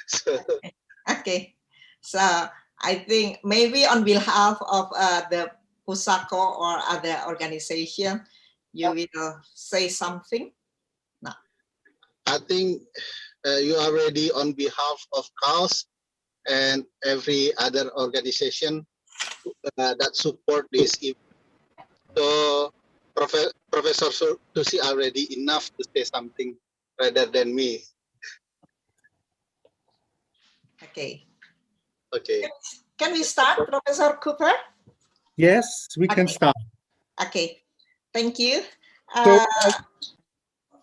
So, Okay, so I think maybe on behalf of the PUSaKO or other organization, you will say something. No. I think you are ready on behalf of CAUS and every other organization that support this event. So Professor Susi already enough to say something rather than me. Okay. Okay. Can we start, Professor Cooper? Yes, we can start. Okay, thank you. So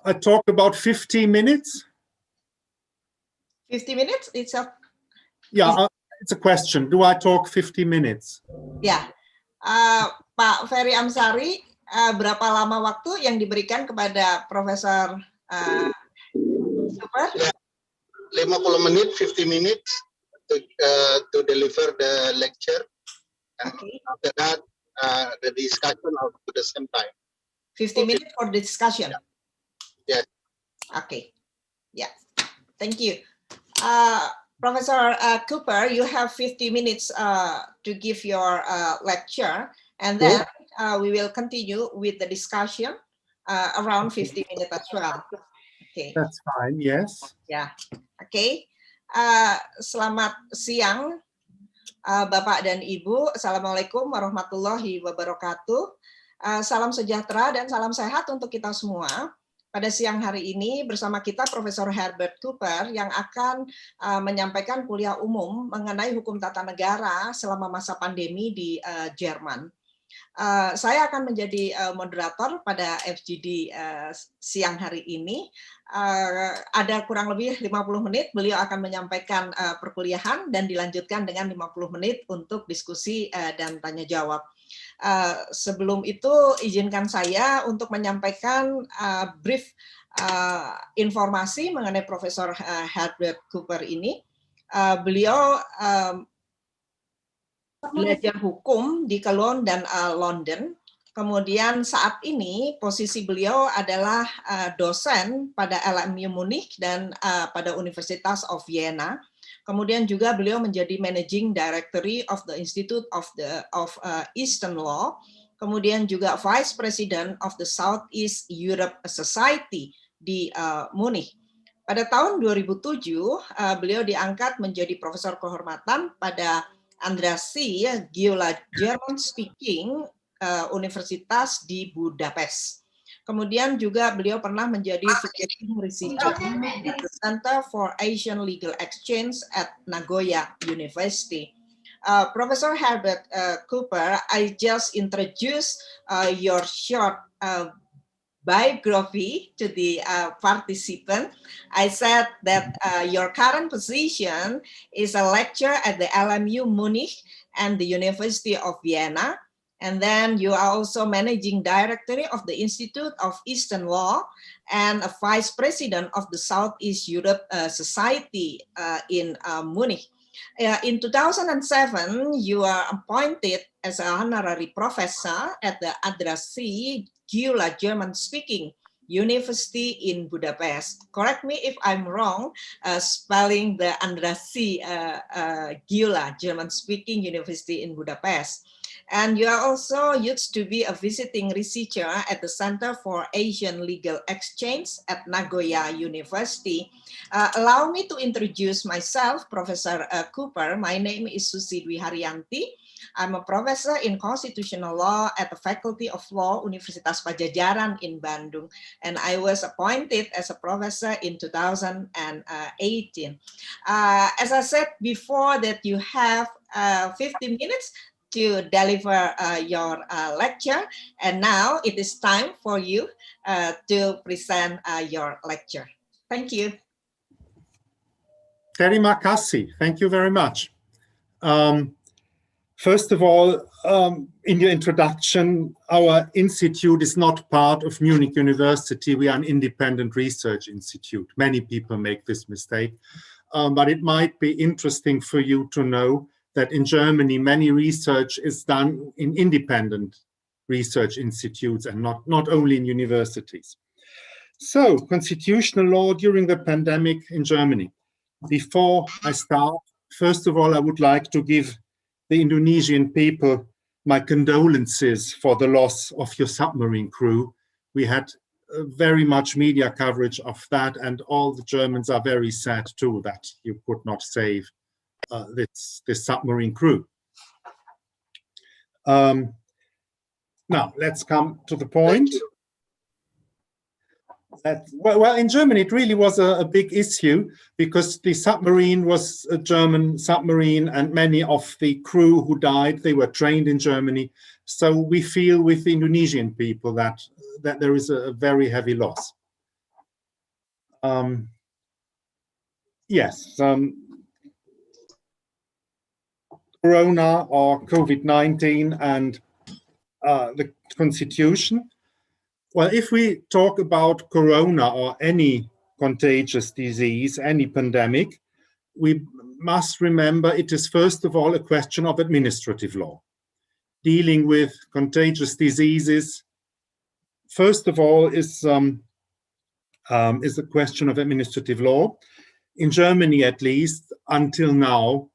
I talk about 50 minutes. 50 minutes? It's a... Yeah, it's a question. Do I talk 50 minutes? Ya, Pak Ferry Amsari, berapa lama waktu yang diberikan kepada Profesor Cooper? 50 menit, 50 minutes to deliver the lecture, and after that the discussion at the same time. 50 minutes for the discussion. Yes. Okay. Yeah. Thank you. Professor Cooper, you have 50 minutes to give your lecture, and then we will continue with the discussion around 50 minutes as well. Okay. That's fine, yes. Ya, oke. Selamat siang, Bapak dan Ibu. Assalamualaikum warahmatullahi wabarakatuh. Salam sejahtera dan salam sehat untuk kita semua. Pada siang hari ini bersama kita Profesor Herbert Cooper yang akan menyampaikan kuliah umum mengenai hukum tata negara selama masa pandemi di Jerman. Saya akan menjadi moderator pada FGD siang hari ini. Ada kurang lebih 50 menit, beliau akan menyampaikan perkuliahan dan dilanjutkan dengan 50 menit untuk diskusi dan tanya jawab. Sebelum itu izinkan saya untuk menyampaikan brief informasi mengenai Profesor Herbert Cooper ini. Beliau belajar hukum di Cologne dan London. Kemudian saat ini posisi beliau adalah dosen pada LMU Munich dan pada Universitas of Vienna. Kemudian juga beliau menjadi Managing Directory of the Institute of Eastern Law. Kemudian juga Vice President of the Southeast Europe Society di Munich. Pada tahun 2007 beliau diangkat menjadi profesor kehormatan pada Andrassy Gyula German Speaking Universitas di Budapest. Kemudian juga beliau pernah menjadi visiting researcher at the Center for Asian Legal Exchange at Nagoya University. Professor Herbert Cooper, I just introduced your short biography to the participant. I said that your current position is a lecturer at the LMU Munich and the University of Vienna, and then you are also managing director of the Institute of Eastern Law and a vice president of the Southeast Europe Society in Munich. In 2007, you are appointed as an honorary professor at the Andrassy Gyula German-speaking University in Budapest. Correct me if I'm wrong, spelling the Andrassy Gyula German-speaking University in Budapest. And you are also used to be a visiting researcher at the Center for Asian Legal Exchange at Nagoya University. Allow me to introduce myself, Professor Cooper. My name is Susi Dwi Haryanti. I'm a professor in constitutional law at the Faculty of Law Universitas Pajajaran in Bandung, and I was appointed as a professor in 2018. As I said before, that you have 50 minutes to deliver your lecture, and now it is time for you to present your lecture. Thank you. Terima kasih. Thank you very much. First of all, in your introduction, our institute is not part of Munich University. We are an independent research institute. Many people make this mistake, but it might be interesting for you to know that in Germany, many research is done in independent research institutes and not only in universities. So, constitutional law during the pandemic in Germany. Before I start, first of all, I would like to give the Indonesian people my condolences for the loss of your submarine crew. We had very much media coverage of that, and all the Germans are very sad too that you could not save this submarine crew. Now, let's come to the point. Well, in Germany, it really was a big issue because the submarine was a German submarine, and many of the crew who died, they were trained in Germany. So we feel with the Indonesian people that there is a very heavy loss. Yes, Corona or COVID-19 and the Constitution. Well, if we talk about Corona or any contagious disease, any pandemic, we must remember it is first of all a question of administrative law. Dealing with contagious diseases, first of all, is a question of administrative law. In Germany, at least, until now,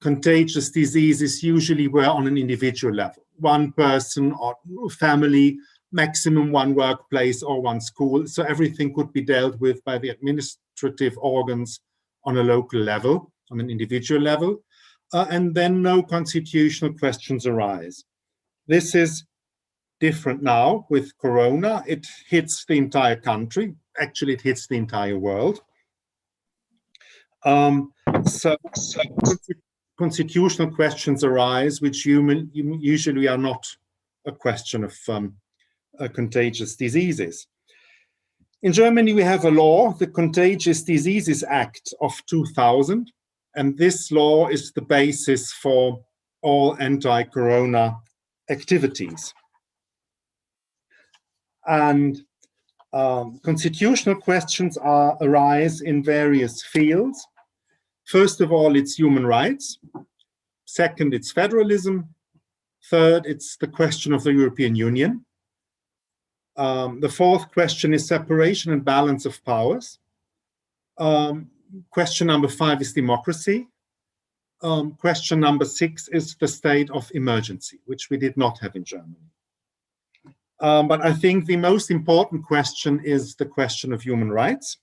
contagious diseases usually were on an individual level. One person or family, maximum one workplace or one school. So everything could be dealt with by the administrative organs on a local level, on an individual level, and then no constitutional questions arise. This is different now with Corona. It hits the entire country. Actually, it hits the entire world. So constitutional questions arise, which usually are not a question of contagious diseases. In Germany, we have a law, the Contagious Diseases Act of 2000, and this law is the basis for all anti-corona activities. And constitutional questions arise in various fields. First of all, it's human rights. Second, it's federalism. Third, it's the question of the European Union. The fourth question is separation and balance of powers. Question number 5 is democracy. Question number 6 is the state of emergency, which we did not have in Germany. But I think the most important question is the question of human rights.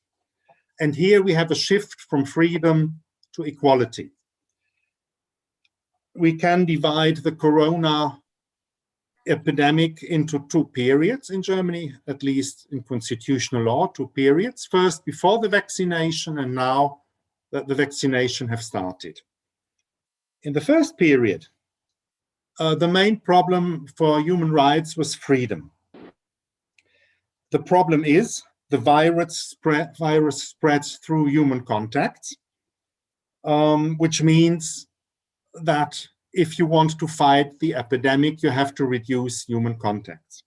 And here we have a shift from freedom to equality. We can divide the corona epidemic into 2 periods in Germany, at least in constitutional law, 2 periods. First, before the vaccination, and now that the vaccination have started. In the first period, the main problem for human rights was freedom. The problem is the virus spreads through human contacts, which means that if you want to fight the epidemic, you have to reduce human contacts.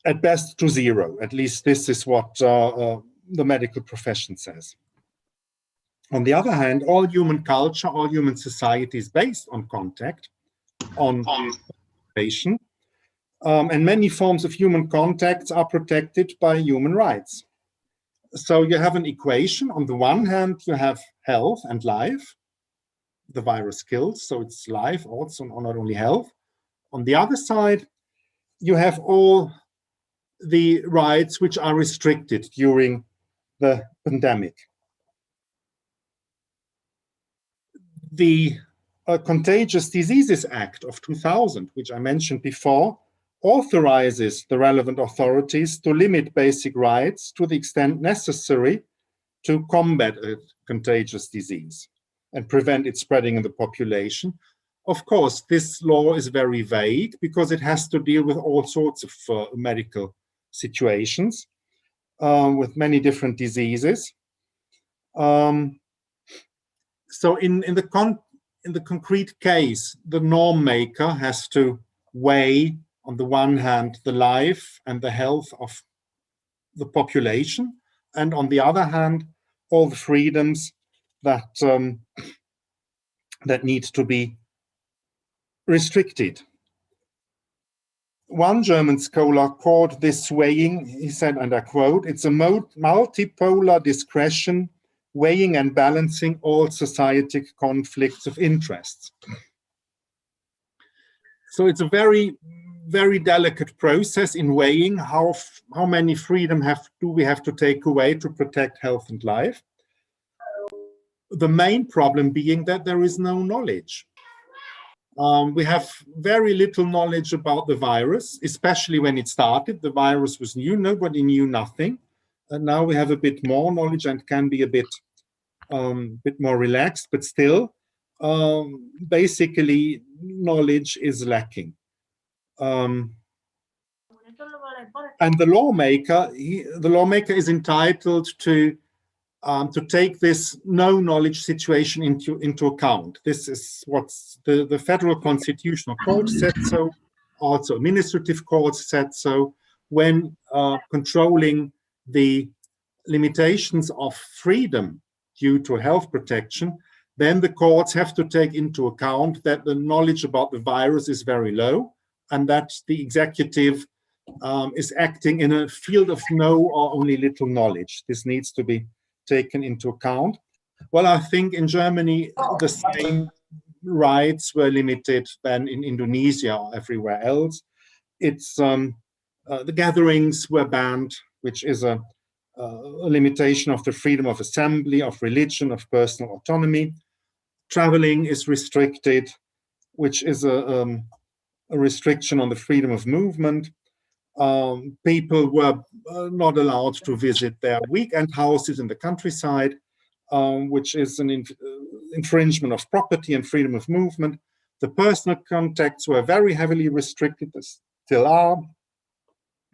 At best to 0, at least this is what the medical profession says. On the other hand, all human culture, all human society is based on contact, on patient, and many forms of human contacts are protected by human rights. So you have an equation. On the one hand, you have health and life. The virus kills, so it's life also, not only health. On the other side, you have all the rights which are restricted during the pandemic. The Contagious Diseases Act of 2000, which I mentioned before, authorizes the relevant authorities to limit basic rights to the extent necessary to combat a contagious disease and prevent it spreading in the population. Of course, this law is very vague because it has to deal with all sorts of medical situations with many different diseases. So in the concrete case, the norm maker has to weigh, on the one hand, the life and the health of the population, and on the other hand, all the freedoms that need to be restricted. One German scholar called this weighing, he said, and I quote, "It's a multipolar discretion weighing and balancing all societal conflicts of interests. So it's a very, very delicate process in weighing how many freedom do we have to take away to protect health and life. The main problem being that there is no knowledge. We have very little knowledge about the virus, especially when it started. The virus was new, nobody knew nothing. And now we have a bit more knowledge and can be a bit more relaxed, but still, basically, knowledge is lacking. And the lawmaker is entitled to take this no knowledge situation into account. This is what the Federal Constitutional Court said so, also administrative courts said so, when controlling the limitations of freedom due to health protection, then the courts have to take into account that the knowledge about the virus is very low and that the executive is acting in a field of no or only little knowledge. This needs to be taken into account. Well, I think in Germany, the same rights were limited than in Indonesia or everywhere else. It's the gatherings were banned, which is a limitation of the freedom of assembly, of religion, of personal autonomy. Traveling is restricted, which is a restriction on the freedom of movement. People were not allowed to visit their weekend houses in the countryside, which is an infringement of property and freedom of movement. The personal contacts were very heavily restricted, they still are.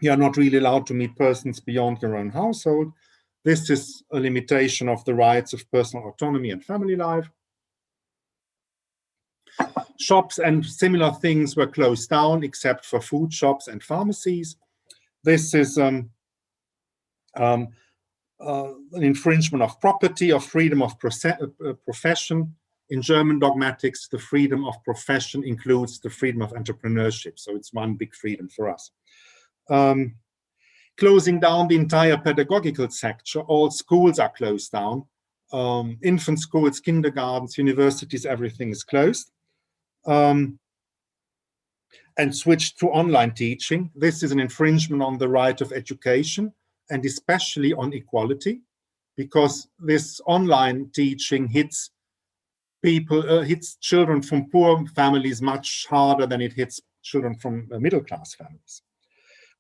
You are not really allowed to meet persons beyond your own household. This is a limitation of the rights of personal autonomy and family life. Shops and similar things were closed down, except for food shops and pharmacies. This is an infringement of property, of freedom of profession. In German dogmatics, the freedom of profession includes the freedom of entrepreneurship. So it's one big freedom for us. Closing down the entire pedagogical sector. All schools are closed down. Infant schools, kindergartens, universities, everything is closed. And switched to online teaching. This is an infringement on the right of education and especially on equality, because this online teaching hits children from poor families much harder than it hits children from middle-class families.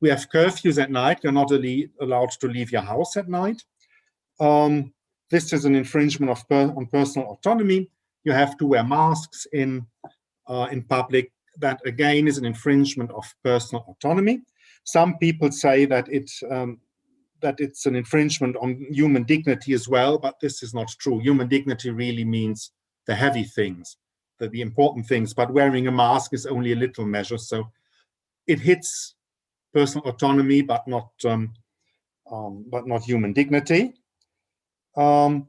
We have curfews at night. You're not allowed to leave your house at night. This is an infringement on personal autonomy. You have to wear masks in public. That again is an infringement of personal autonomy. Some people say that it's an infringement on human dignity as well, but this is not true. Human dignity really means the heavy things, the important things, but wearing a mask is only a little measure. So it hits personal autonomy, but not human dignity. In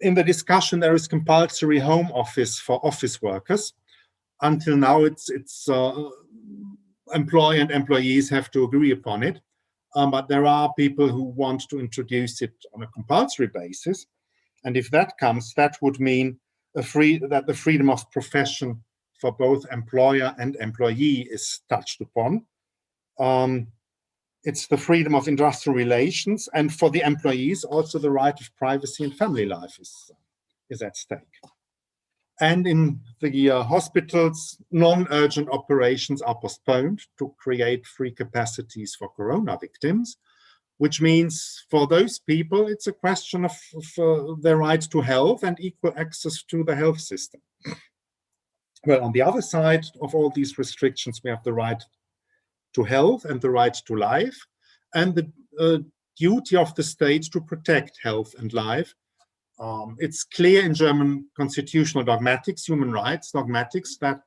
the discussion, there is compulsory home office for office workers. Until now, it's employer and employees have to agree upon it. But there are people who want to introduce it on a compulsory basis. And if that comes, that would mean that the freedom of profession for both employer and employee is touched upon. It's the freedom of industrial relations, and for the employees, also the right of privacy and family life is at stake. And in the hospitals, non-urgent operations are postponed to create free capacities for corona victims, which means for those people, it's a question of their right to health and equal access to the health system. Well, on the other side of all these restrictions, we have the right to health and the right to life, and the duty of the state to protect health and life. It's clear in German constitutional dogmatics, human rights dogmatics, that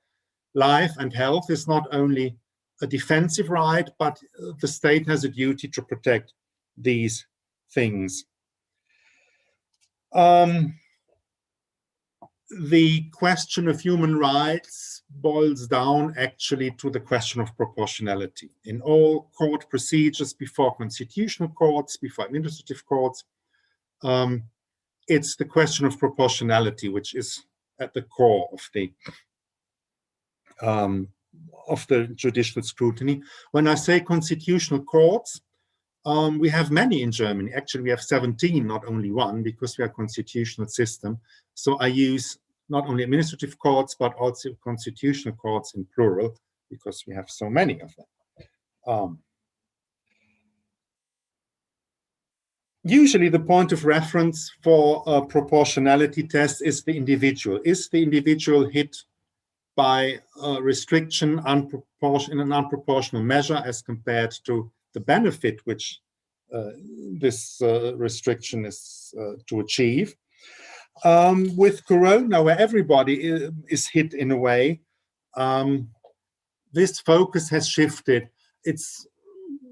life and health is not only a defensive right, but the state has a duty to protect these things. The question of human rights boils down actually to the question of proportionality. In all court procedures before constitutional courts, before administrative courts, it's the question of proportionality, which is at the core of the judicial scrutiny. When I say constitutional courts, we have many in Germany. Actually, we have 17, not only one, because we are a constitutional system. So I use not only administrative courts, but also constitutional courts in plural, because we have so many of them. Usually the point of reference for a proportionality test is the individual. Is the individual hit by a restriction in an unproportional measure as compared to the benefit which this restriction is to achieve? With Corona, where everybody is hit in a way, this focus has shifted. It's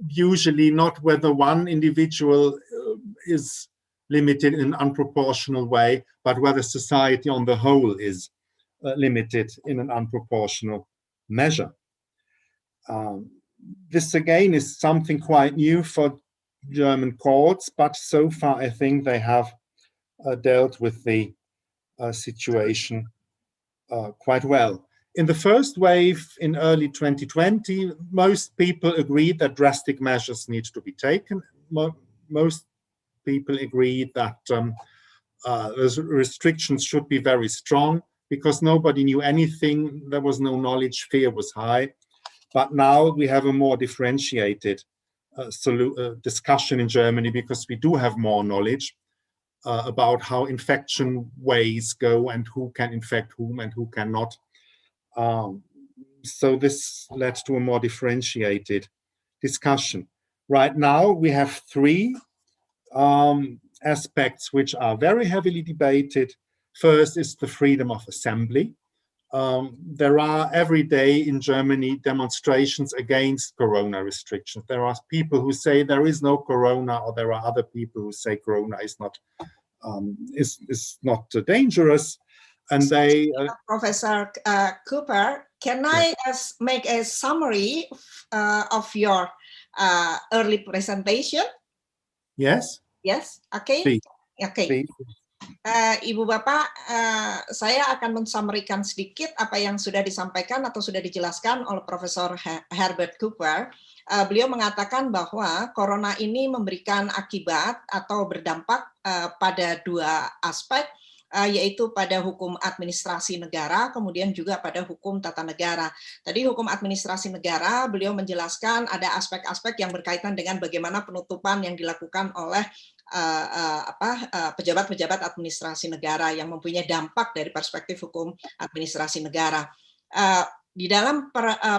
usually not whether one individual is limited in an unproportional way, but whether society on the whole is limited in an unproportional measure. This again is something quite new for German courts, but so far I think they have dealt with the situation quite well. In the first wave in early 2020, most people agreed that drastic measures need to be taken. Most people agreed that those restrictions should be very strong because nobody knew anything. There was no knowledge, fear was high. But now we have a more differentiated discussion in Germany because we do have more knowledge about how infection ways go and who can infect whom and who cannot. So this led to a more differentiated discussion. Right now, we have three aspects which are very heavily debated. First is the freedom of assembly. There are every day in Germany demonstrations against Corona restrictions. There are people who say there is no Corona, or there are other people who say Corona is not dangerous. And they, Professor Cooper, can I make a summary of your early presentation? Yes. Yes. Okay. Please. Okay. Ibu Bapak, saya akan mensummarikan sedikit apa yang sudah disampaikan atau sudah dijelaskan oleh Profesor Herbert Cooper. Beliau mengatakan bahwa corona ini memberikan akibat atau berdampak pada dua aspek, yaitu pada hukum administrasi negara, kemudian juga pada hukum tata negara. Tadi hukum administrasi negara, beliau menjelaskan ada aspek-aspek yang berkaitan dengan bagaimana penutupan yang dilakukan oleh pejabat-pejabat administrasi negara yang mempunyai dampak dari perspektif hukum administrasi negara. Di dalam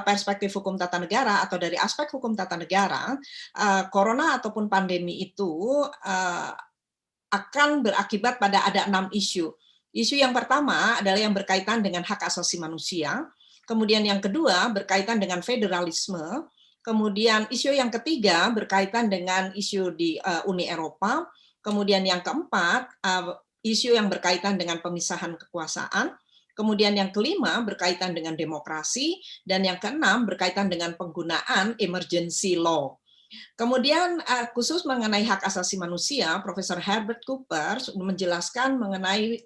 perspektif hukum tata negara atau dari aspek hukum tata negara, corona ataupun pandemi itu akan berakibat pada ada 6 isu. Isu yang pertama adalah yang berkaitan dengan hak asasi manusia, kemudian yang kedua berkaitan dengan federalisme, kemudian isu yang ketiga berkaitan dengan isu di Uni Eropa, kemudian yang keempat isu yang berkaitan dengan pemisahan kekuasaan, kemudian yang kelima berkaitan dengan demokrasi, dan yang keenam berkaitan dengan penggunaan emergency law. Kemudian khusus mengenai hak asasi manusia, Profesor Herbert Cooper menjelaskan mengenai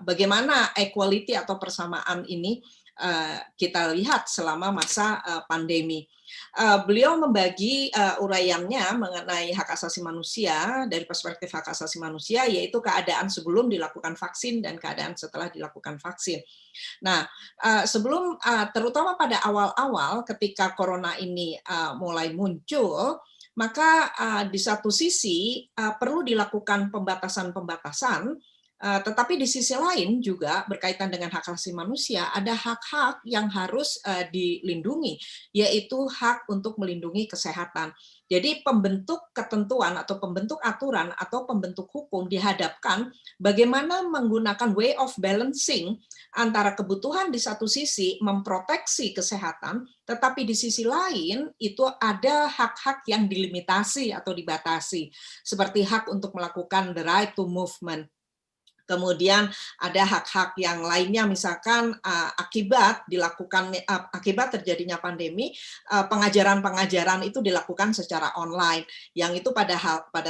bagaimana equality atau persamaan ini kita lihat selama masa pandemi. Beliau membagi uraiannya mengenai hak asasi manusia dari perspektif hak asasi manusia, yaitu keadaan sebelum dilakukan vaksin dan keadaan setelah dilakukan vaksin. Nah, sebelum terutama pada awal-awal ketika corona ini mulai muncul, maka di satu sisi perlu dilakukan pembatasan-pembatasan, tetapi di sisi lain juga berkaitan dengan hak asasi manusia, ada hak-hak yang harus dilindungi, yaitu hak untuk melindungi kesehatan. Jadi pembentuk ketentuan atau pembentuk aturan atau pembentuk hukum dihadapkan bagaimana menggunakan way of balancing antara kebutuhan di satu sisi memproteksi kesehatan, tetapi di sisi lain itu ada hak-hak yang dilimitasi atau dibatasi, seperti hak untuk melakukan the right to movement. Kemudian ada hak-hak yang lainnya, misalkan akibat terjadinya pandemi, pengajaran-pengajaran itu dilakukan secara online, yang itu pada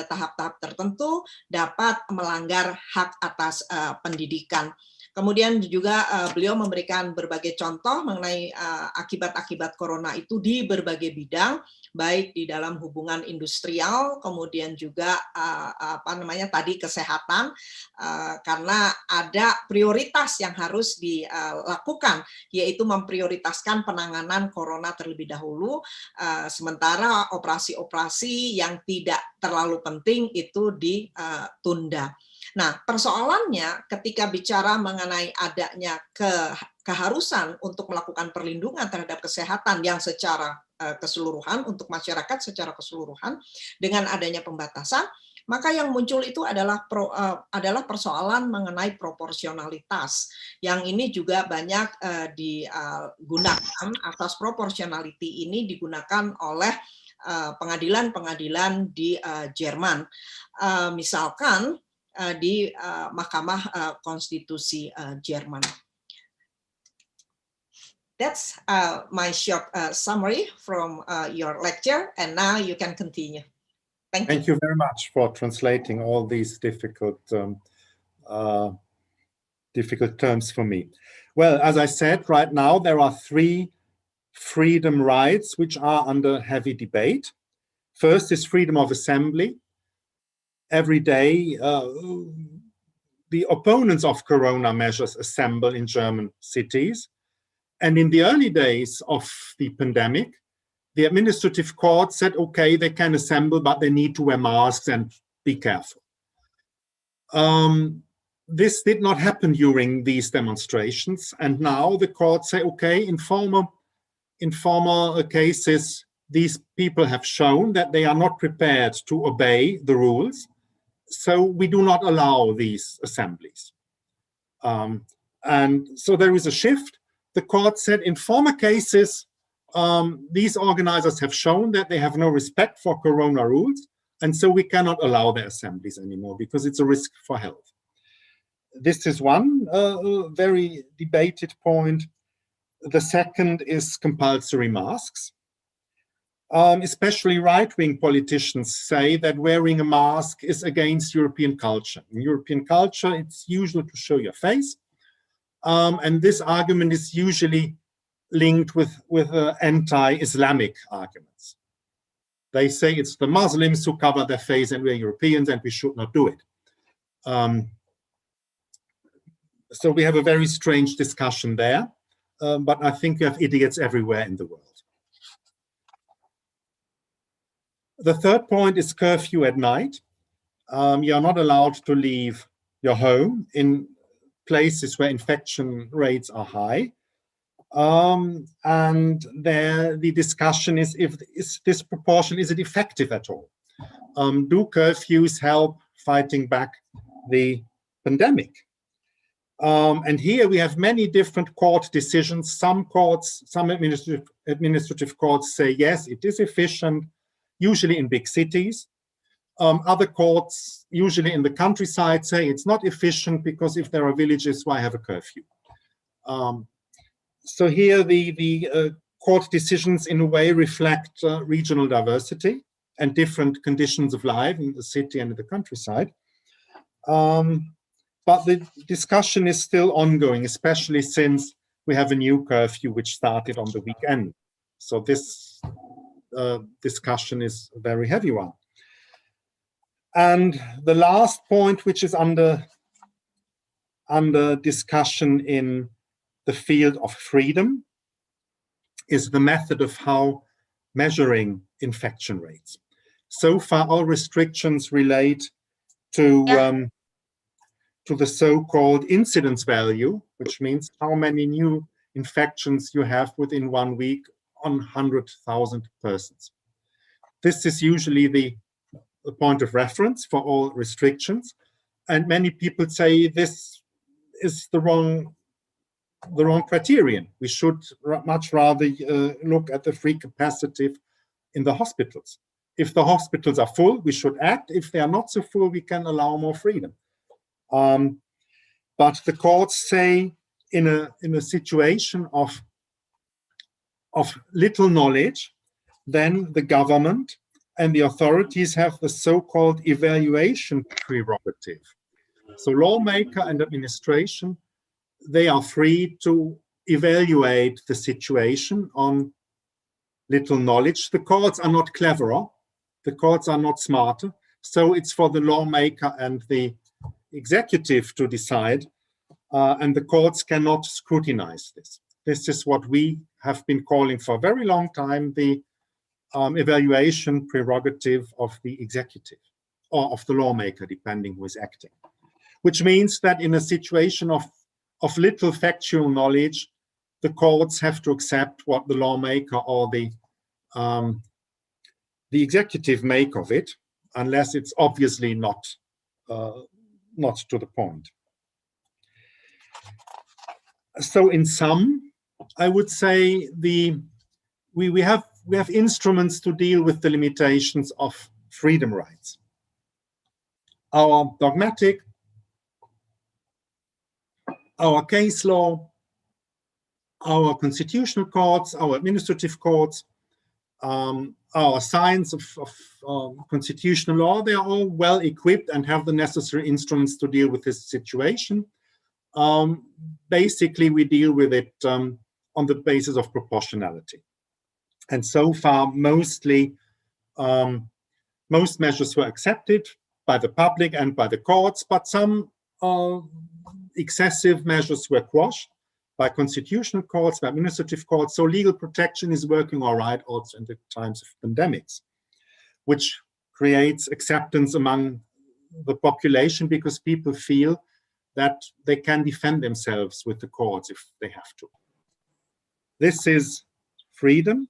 tahap-tahap tertentu dapat melanggar hak atas pendidikan. Kemudian juga beliau memberikan berbagai contoh mengenai akibat-akibat corona itu di berbagai bidang, baik di dalam hubungan industrial, kemudian juga tadi kesehatan, karena ada prioritas yang harus dilakukan, yaitu memprioritaskan penanganan corona terlebih dahulu, sementara operasi-operasi yang tidak terlalu penting itu ditunda. Nah, persoalannya ketika bicara mengenai adanya keharusan untuk melakukan perlindungan terhadap kesehatan yang secara keseluruhan untuk masyarakat secara keseluruhan dengan adanya pembatasan, maka yang muncul itu adalah persoalan mengenai proporsionalitas. Yang ini juga banyak digunakan, asas proportionality ini digunakan oleh pengadilan-pengadilan di Jerman. Misalkan di Mahkamah Konstitusi Jerman. That's my short summary from your lecture, and now you can continue. Thank you very much for translating all these difficult terms for me. Well, as I said, right now there are 3 freedom rights which are under heavy debate. First is freedom of assembly. Every day, the opponents of corona measures assemble in German cities. And in the early days of the pandemic, the administrative court said, okay, they can assemble, but they need to wear masks and be careful. This did not happen during these demonstrations. And now the courts say, okay, in former cases, these people have shown that they are not prepared to obey the rules. So we do not allow these assemblies. And so there is a shift. The court said in former cases, these organizers have shown that they have no respect for corona rules, and so we cannot allow their assemblies anymore because it's a risk for health. This is one very debated point. The second is compulsory masks. Especially right-wing politicians say that wearing a mask is against European culture. In European culture, it's usual to show your face. And this argument is usually linked with anti-Islamic arguments. They say it's the Muslims who cover their face and we're Europeans and we should not do it. So we have a very strange discussion there, but I think we have idiots everywhere in the world. The third point is curfew at night. You are not allowed to leave your home in places where infection rates are high. And there the discussion is this proportion, is it effective at all? Do curfews help fighting back the pandemic? And here we have many different court decisions. Some administrative courts say, yes, it is efficient, usually in big cities. Other courts, usually in the countryside, say it's not efficient because if there are villages, why have a curfew? So here the court decisions in a way reflect regional diversity and different conditions of life in the city and in the countryside. But the discussion is still ongoing, especially since we have a new curfew which started on the weekend. So this discussion is a very heavy one. And the last point, which is under discussion in the field of freedom, is the method of how measuring infection rates. So far, all restrictions relate to the so-called incidence value, which means how many new infections you have within 1 week on 100,000 persons. This is usually the point of reference for all restrictions, and many people say this is the wrong criterion. We should much rather look at the free capacity in the hospitals. If the hospitals are full, we should act. If they are not so full, we can allow more freedom. But the courts say in a situation of little knowledge, then the government and the authorities have the so-called evaluation prerogative. So lawmaker and administration, they are free to evaluate the situation on little knowledge. The courts are not cleverer, the courts are not smarter, so it's for the lawmaker and the executive to decide, and the courts cannot scrutinize this. This is what we have been calling for a very long time, the evaluation prerogative of the executive or of the lawmaker, depending who is acting. Which means that in a situation of little factual knowledge, the courts have to accept what the lawmaker or the executive make of it, unless it's obviously not to the point. So in sum, I would say we have instruments to deal with the limitations of freedom rights. Our dogmatic, our case law, our constitutional courts, our administrative courts, our science of constitutional law, they are all well equipped and have the necessary instruments to deal with this situation. Basically, we deal with it on the basis of proportionality. And so far, most measures were accepted by the public and by the courts, but some excessive measures were quashed by constitutional courts, by administrative courts. So legal protection is working all right also in the times of pandemics, which creates acceptance among the population because people feel that they can defend themselves with the courts if they have to. This is freedom.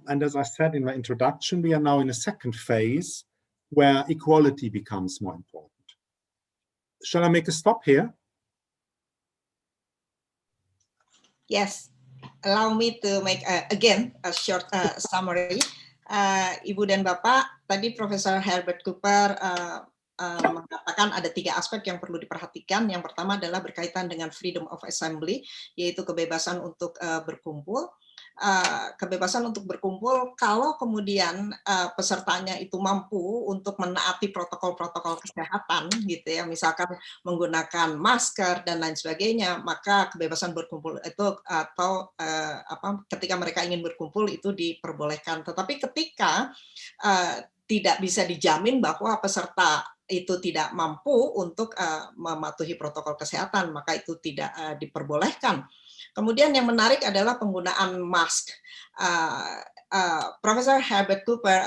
And as I said in my introduction, we are now in a second phase where equality becomes more important. Shall I make a stop here? Yes. Allow me to make, again, a short summary. Ibu dan Bapak, tadi Profesor Herbert Cooper mengatakan ada 3 aspek yang perlu diperhatikan. Yang pertama adalah berkaitan dengan freedom of assembly, yaitu kebebasan untuk berkumpul. Kebebasan untuk berkumpul kalau kemudian pesertanya itu mampu untuk menaati protokol-protokol kesehatan gitu ya, misalkan menggunakan masker dan lain sebagainya, maka kebebasan berkumpul itu atau ketika mereka ingin berkumpul itu diperbolehkan. Tetapi ketika tidak bisa dijamin bahwa peserta itu tidak mampu untuk mematuhi protokol kesehatan, maka itu tidak diperbolehkan. Kemudian yang menarik adalah penggunaan mask. Professor Herbert Cooper,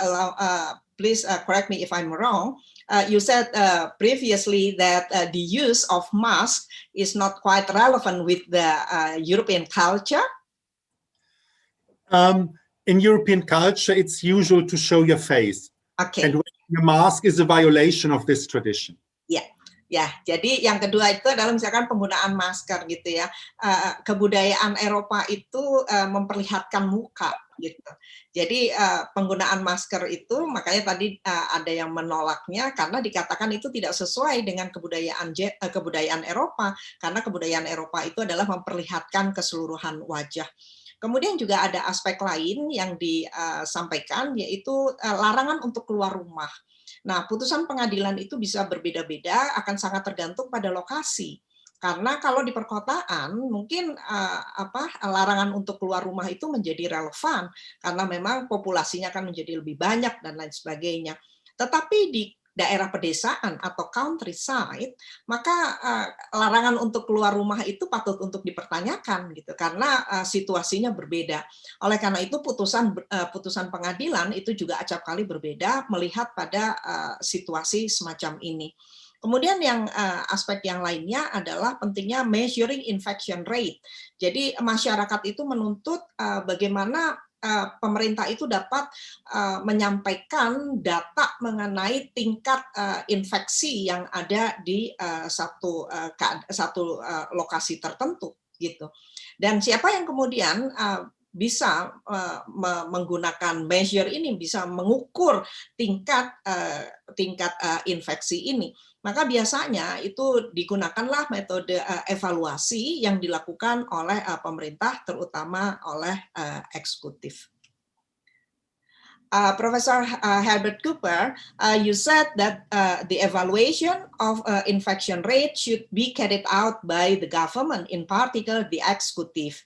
please correct me if I'm wrong. You said previously that the use of mask is not quite relevant with the European culture. In European culture, it's usual to show your face. Okay. And wearing a mask is a violation of this tradition. Yeah. Ya, jadi yang kedua itu adalah misalkan penggunaan masker gitu ya. Kebudayaan Eropa itu memperlihatkan muka gitu. Jadi penggunaan masker itu makanya tadi ada yang menolaknya karena dikatakan itu tidak sesuai dengan kebudayaan Eropa, karena kebudayaan Eropa itu adalah memperlihatkan keseluruhan wajah. Kemudian juga ada aspek lain yang disampaikan yaitu larangan untuk keluar rumah. Nah, putusan pengadilan itu bisa berbeda-beda, akan sangat tergantung pada lokasi. Karena kalau di perkotaan mungkin larangan untuk keluar rumah itu menjadi relevan karena memang populasinya akan menjadi lebih banyak dan lain sebagainya. Tetapi di daerah pedesaan atau countryside, maka larangan untuk keluar rumah itu patut untuk dipertanyakan gitu karena situasinya berbeda. Oleh karena itu putusan pengadilan itu juga acap kali berbeda melihat pada situasi semacam ini. Kemudian yang aspek yang lainnya adalah pentingnya measuring infection rate. Jadi masyarakat itu menuntut bagaimana pemerintah itu dapat menyampaikan data mengenai tingkat infeksi yang ada di satu lokasi tertentu gitu. Dan siapa yang kemudian bisa menggunakan measure ini, bisa mengukur tingkat infeksi ini, maka biasanya itu digunakanlah metode evaluasi yang dilakukan oleh pemerintah, terutama oleh eksekutif. Professor Herbert Cooper, you said that the evaluation of infection rate should be carried out by the government, in particular the executive.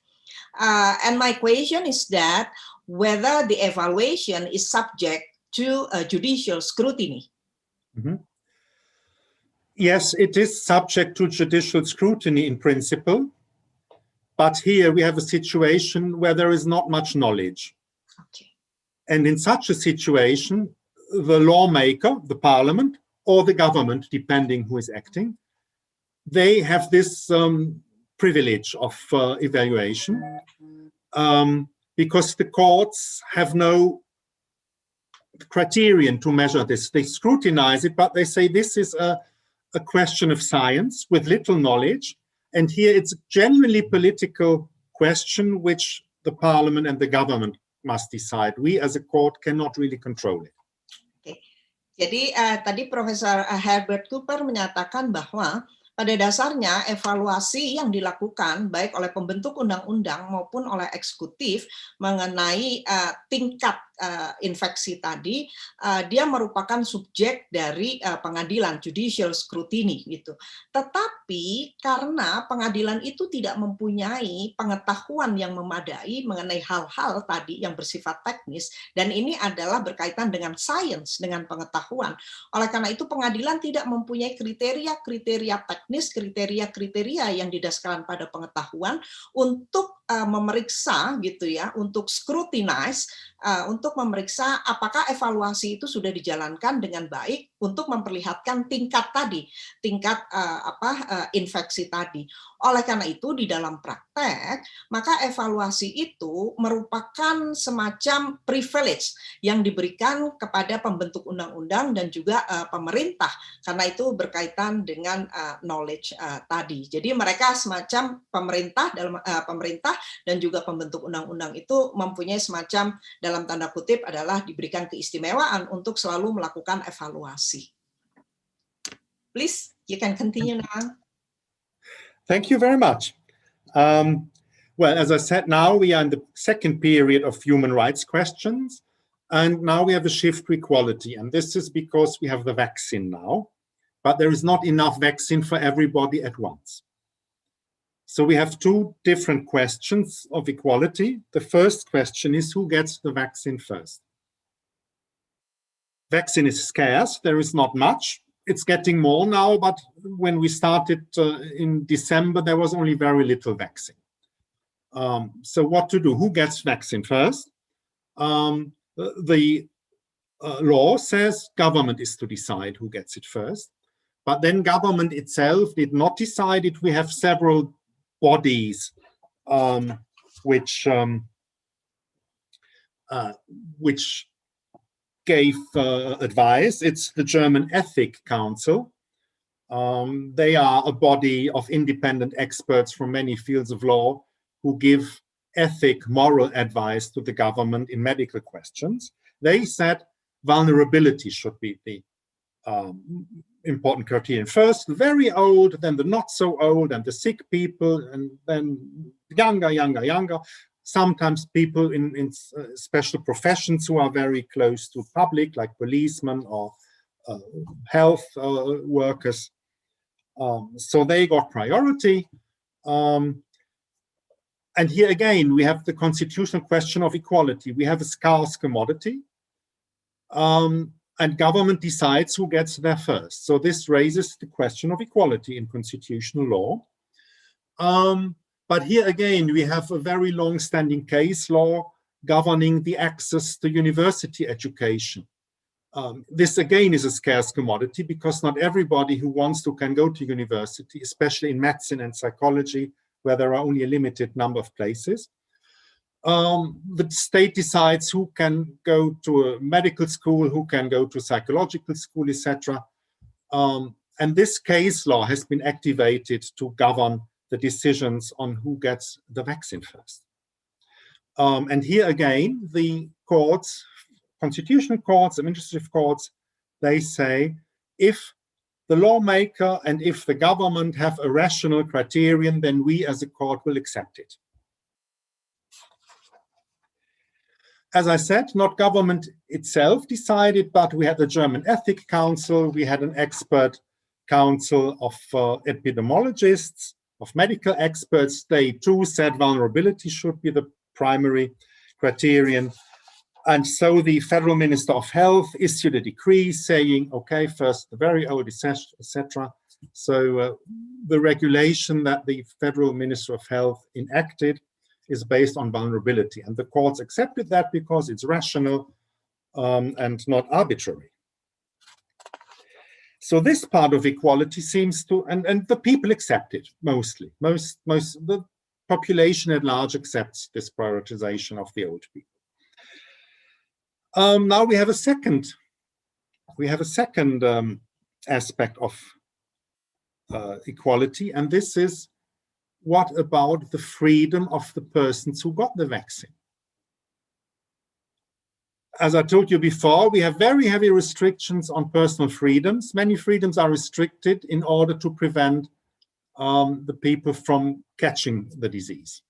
And my question is that whether the evaluation is subject to judicial scrutiny. Mm-hmm. Yes, it is subject to judicial scrutiny in principle, but here we have a situation where there is not much knowledge. Okay. And in such a situation, the lawmaker, the parliament, or the government, depending who is acting, they have this privilege of evaluation because the courts have no criterion to measure this. They scrutinize it, but they say this is a question of science with little knowledge. And here it's a genuinely political question which the parliament and the government must decide. We as a court cannot really control it. Okay. Jadi tadi Profesor Herbert Cooper menyatakan bahwa pada dasarnya evaluasi yang dilakukan baik oleh pembentuk undang-undang maupun oleh eksekutif mengenai tingkat infeksi tadi, dia merupakan subjek dari pengadilan, judicial scrutiny gitu. Tetapi karena pengadilan itu tidak mempunyai pengetahuan yang memadai mengenai hal-hal tadi yang bersifat teknis, dan ini adalah berkaitan dengan sains, dengan pengetahuan. Oleh karena itu pengadilan tidak mempunyai kriteria-kriteria teknis, kriteria-kriteria yang didasarkan pada pengetahuan untuk memeriksa gitu ya, untuk scrutinize, untuk memeriksa apakah evaluasi itu sudah dijalankan dengan baik untuk memperlihatkan tingkat tadi, tingkat infeksi tadi. Oleh karena itu di dalam praktek, maka evaluasi itu merupakan semacam privilege yang diberikan kepada pembentuk undang-undang dan juga pemerintah, karena itu berkaitan dengan knowledge tadi. Jadi mereka semacam pemerintah dan juga pembentuk undang-undang itu mempunyai semacam, dalam tanda kutip, adalah diberikan keistimewaan untuk selalu melakukan evaluasi. Please, you can continue now. Thank you very much. Well, as I said, now we are in the second period of human rights questions, and now we have a shift to equality, and this is because we have the vaccine now, but there is not enough vaccine for everybody at once. So we have two different questions of equality. The first question is who gets the vaccine first? Vaccine is scarce, there is not much. It's getting more now, but when we started in December, there was only very little vaccine. So what to do? Who gets vaccine first? The law says government is to decide who gets it first, but then government itself did not decide it. We have several bodies which gave advice. It's the German Ethic Council. They are a body of independent experts from many fields of law who give moral advice to the government in medical questions. They said vulnerability should be the important criterion. First, the very old, then the not so old, and the sick people, and then younger. Sometimes people in special professions who are very close to public, like policemen or health workers. So they got priority. And here again, we have the constitutional question of equality. We have a scarce commodity, and government decides who gets there first. So this raises the question of equality in constitutional law. But here again, we have a very long-standing case law governing the access to university education. This again is a scarce commodity because not everybody who wants to can go to university, especially in medicine and psychology, where there are only a limited number of places. The state decides who can go to a medical school, who can go to psychological school, etc. And this case law has been activated to govern the decisions on who gets the vaccine first. And here again, the courts, constitutional courts, administrative courts, they say if the lawmaker and if the government have a rational criterion, then we as a court will accept it. As I said, not government itself decided, but we had the German Ethics Council, we had an expert council of epidemiologists, of medical experts. They too said vulnerability should be the primary criterion. And so the Federal Minister of Health issued a decree saying, okay, first the very old, etc. So the regulation that the Federal Minister of Health enacted is based on vulnerability. And the courts accepted that because it's rational and not arbitrary. So this part of equality seems to, and the people accept it mostly. The population at large accepts this prioritization of the old people. Now we have a second aspect of equality, and this is, what about the freedom of the persons who got the vaccine? As I told you before, we have very heavy restrictions on personal freedoms. Many freedoms are restricted in order to prevent the people from catching the disease.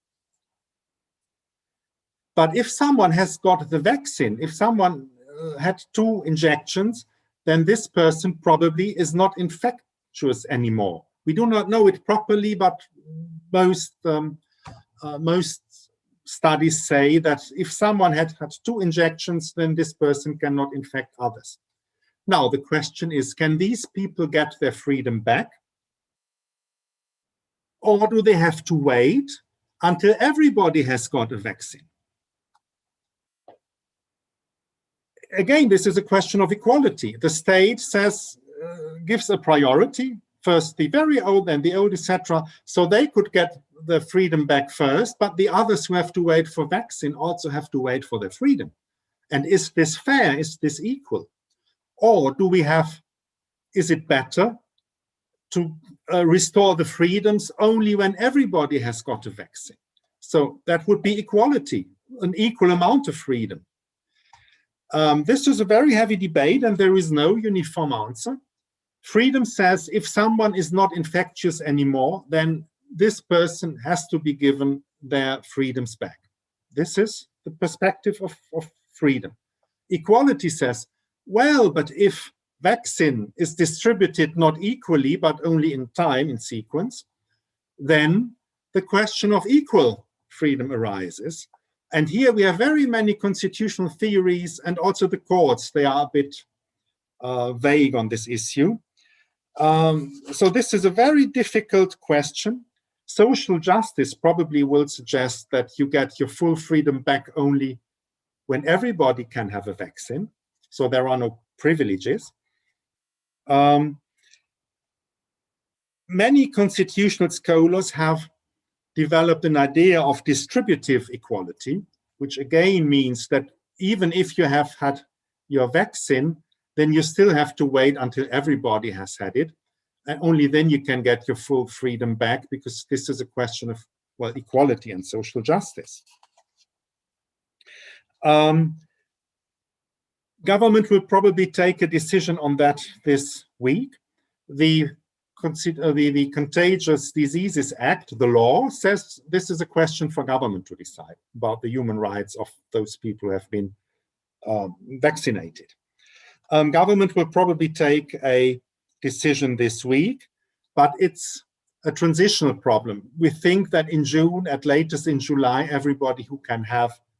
But if someone has got the vaccine, if someone had 2 injections, then this person probably is not infectious anymore. We do not know it properly, but most studies say that if someone had 2 injections, then this person cannot infect others. Now, the question is, can these people get their freedom back? Or do they have to wait until everybody has got a vaccine? Again, this is a question of equality. The state says, gives a priority, first the very old, then the old, etc. So they could get the freedom back first, but the others who have to wait for vaccine also have to wait for their freedom. And is this fair? Is this equal? Or do we have, is it better to restore the freedoms only when everybody has got a vaccine? So that would be equality, an equal amount of freedom. This is a very heavy debate, and there is no uniform answer. Freedom says if someone is not infectious anymore, then this person has to be given their freedoms back. This is the perspective of freedom. Equality says, well, but if vaccine is distributed not equally, but only in time, in sequence, then the question of equal freedom arises. And here we have very many constitutional theories, and also the courts, they are a bit vague on this issue. So this is a very difficult question. Social justice probably will suggest that you get your full freedom back only when everybody can have a vaccine. So there are no privileges. Many constitutional scholars have developed an idea of distributive equality, which again means that even if you have had your vaccine, then you still have to wait until everybody has had it. And only then you can get your full freedom back, because this is a question of, well, equality and social justice. Government will probably take a decision on that this week. The Contagious Diseases Act, the law, says this is a question for government to decide about the human rights of those people who have been vaccinated. Government will probably take a decision this week, but it's a transitional problem. We think that in June, at latest in July, everybody who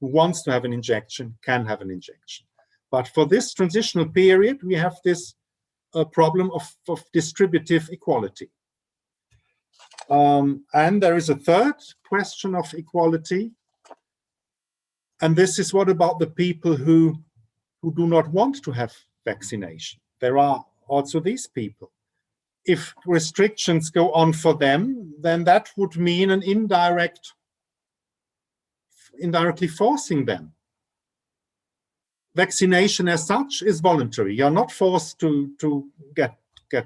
wants to have an injection can have an injection. But for this transitional period, we have this problem of distributive equality. And there is a third question of equality, and this is, what about the people who do not want to have vaccination? There are also these people. If restrictions go on for them, then that would mean an indirectly forcing them. Vaccination as such is voluntary. You're not forced to get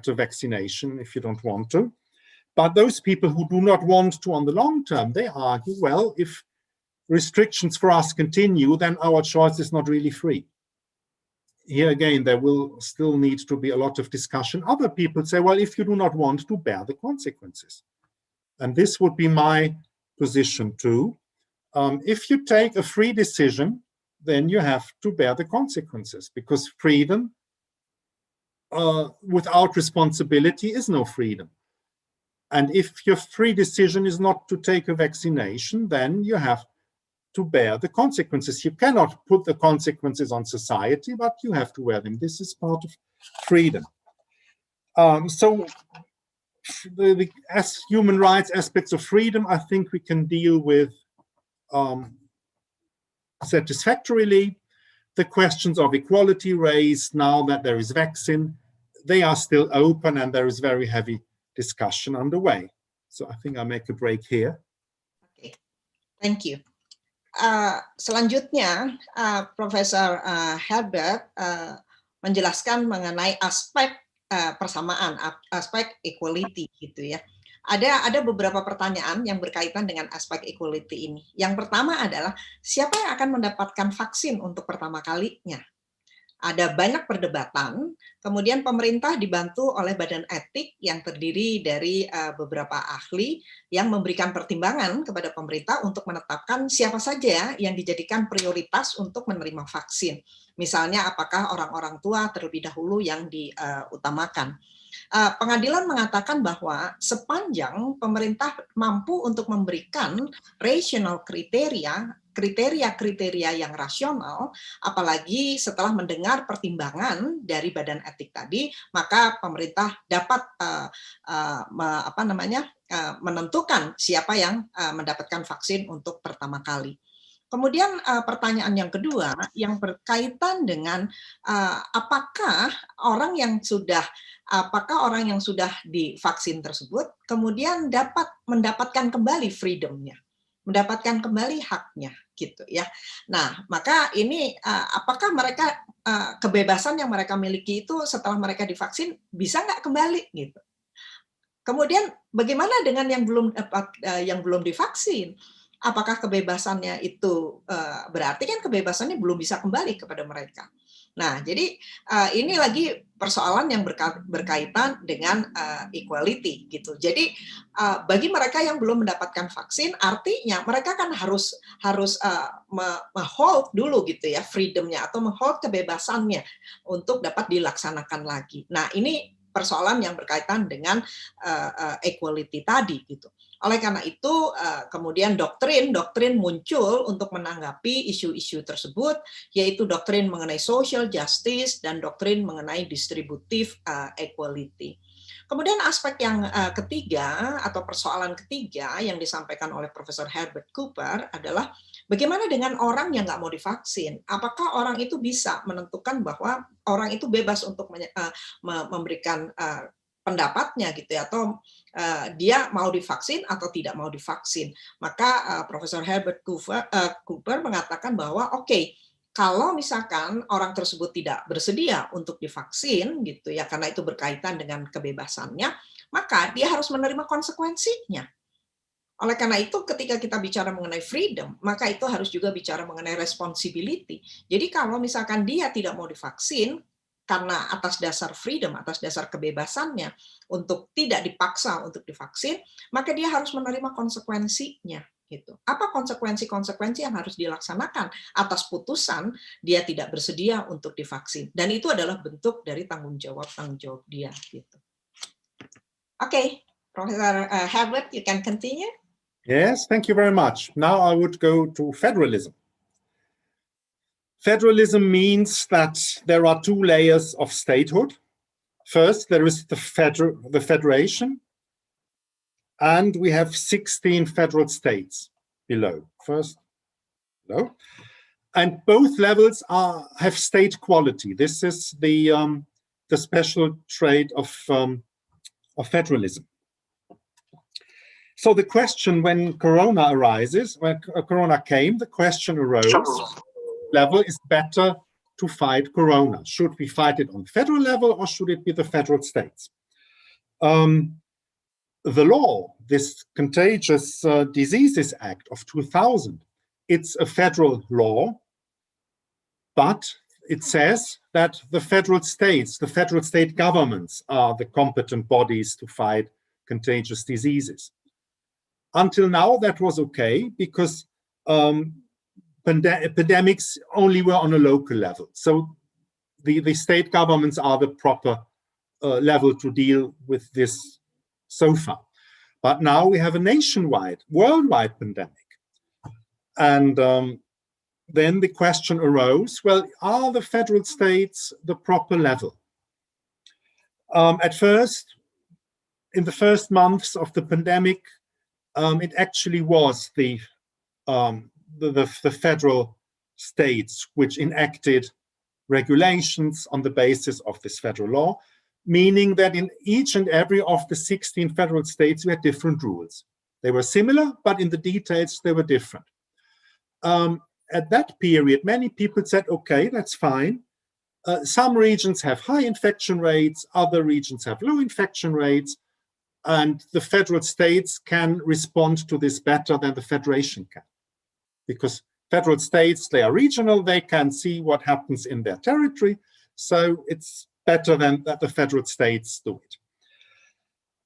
a vaccination if you don't want to. But those people who do not want to on the long term, they argue, well, if restrictions for us continue, then our choice is not really free. Here again, there will still need to be a lot of discussion. Other people say, well, if you do not want to bear the consequences. And this would be my position too. If you take a free decision, then you have to bear the consequences, because freedom without responsibility is no freedom. And if your free decision is not to take a vaccination, then you have to bear the consequences. You cannot put the consequences on society, but you have to wear them. This is part of freedom. So as human rights aspects of freedom, I think we can deal with satisfactorily. The questions of equality raised now that there is vaccine, they are still open, and there is very heavy discussion underway. So I think I'll make a break here. Okay, thank you. Selanjutnya, Profesor Herbert menjelaskan mengenai aspek persamaan, aspek equality gitu ya. Ada beberapa pertanyaan yang berkaitan dengan aspek equality ini. Yang pertama adalah, siapa yang akan mendapatkan vaksin untuk pertama kalinya? Ada banyak perdebatan, kemudian pemerintah dibantu oleh badan etik yang terdiri dari beberapa ahli yang memberikan pertimbangan kepada pemerintah untuk menetapkan siapa saja yang dijadikan prioritas untuk menerima vaksin. Misalnya apakah orang-orang tua terlebih dahulu yang diutamakan. Pengadilan mengatakan bahwa sepanjang pemerintah mampu untuk memberikan rational kriteria yang rasional, apalagi setelah mendengar pertimbangan dari badan etik tadi, maka pemerintah dapat menentukan siapa yang mendapatkan vaksin untuk pertama kali. Kemudian pertanyaan yang kedua yang berkaitan dengan apakah orang yang sudah divaksin tersebut kemudian dapat mendapatkan kembali freedom-nya, mendapatkan kembali haknya gitu ya. Nah, maka ini apakah mereka kebebasan yang mereka miliki itu setelah mereka divaksin bisa nggak kembali gitu. Kemudian bagaimana dengan yang belum divaksin? Apakah kebebasannya itu berarti kan kebebasannya belum bisa kembali kepada mereka. Nah, jadi ini lagi persoalan yang berkaitan dengan equality gitu. Jadi bagi mereka yang belum mendapatkan vaksin, artinya mereka kan harus hold dulu gitu ya freedom-nya atau hold kebebasannya untuk dapat dilaksanakan lagi. Nah, ini persoalan yang berkaitan dengan equality tadi gitu. Oleh karena itu, kemudian doktrin muncul untuk menanggapi isu-isu tersebut, yaitu doktrin mengenai social justice dan doktrin mengenai distributive equality. Kemudian aspek yang ketiga atau persoalan ketiga yang disampaikan oleh Profesor Herbert Cooper adalah bagaimana dengan orang yang nggak mau divaksin? Apakah orang itu bisa menentukan bahwa orang itu bebas untuk memberikan pendapatnya gitu ya, atau dia mau divaksin atau tidak mau divaksin? Maka Profesor Herbert Cooper mengatakan bahwa oke, kalau misalkan orang tersebut tidak bersedia untuk divaksin gitu ya, karena itu berkaitan dengan kebebasannya, maka dia harus menerima konsekuensinya. Oleh karena itu, ketika kita bicara mengenai freedom, maka itu harus juga bicara mengenai responsibility. Jadi kalau misalkan dia tidak mau divaksin, karena atas dasar freedom, atas dasar kebebasannya, untuk tidak dipaksa untuk divaksin, maka dia harus menerima konsekuensinya. Gitu. Apa konsekuensi-konsekuensi yang harus dilaksanakan atas putusan dia tidak bersedia untuk divaksin? Dan itu adalah bentuk dari tanggung jawab dia. Gitu. Okay, Professor Herbert, you can continue. Yes, thank you very much. Now I would go to federalism. Federalism means that there are two layers of statehood. First, there is the federation, and we have 16 federal states below. First, below. And both levels have state quality. This is the special trait of federalism. So the question when Corona arises, when Corona came, the question arose, level is better to fight Corona. Should we fight it on federal level or should it be the federal states? The law, this Contagious Diseases Act of 2000, it's a federal law, but it says that the federal states, the federal state governments are the competent bodies to fight contagious diseases. Until now, that was okay because epidemics only were on a local level. So the state governments are the proper level to deal with this so far. But now we have a nationwide, worldwide pandemic. And then the question arose, well, are the federal states the proper level? At first, in the first months of the pandemic, it actually was the federal states which enacted regulations on the basis of this federal law, meaning that in each and every of the 16 federal states, we had different rules. They were similar, but in the details, they were different. At that period, many people said, okay, that's fine. Some regions have high infection rates, other regions have low infection rates, and the federal states can respond to this better than the federation can. Because federal states, they are regional, they can see what happens in their territory, so it's better than that the federal states do it.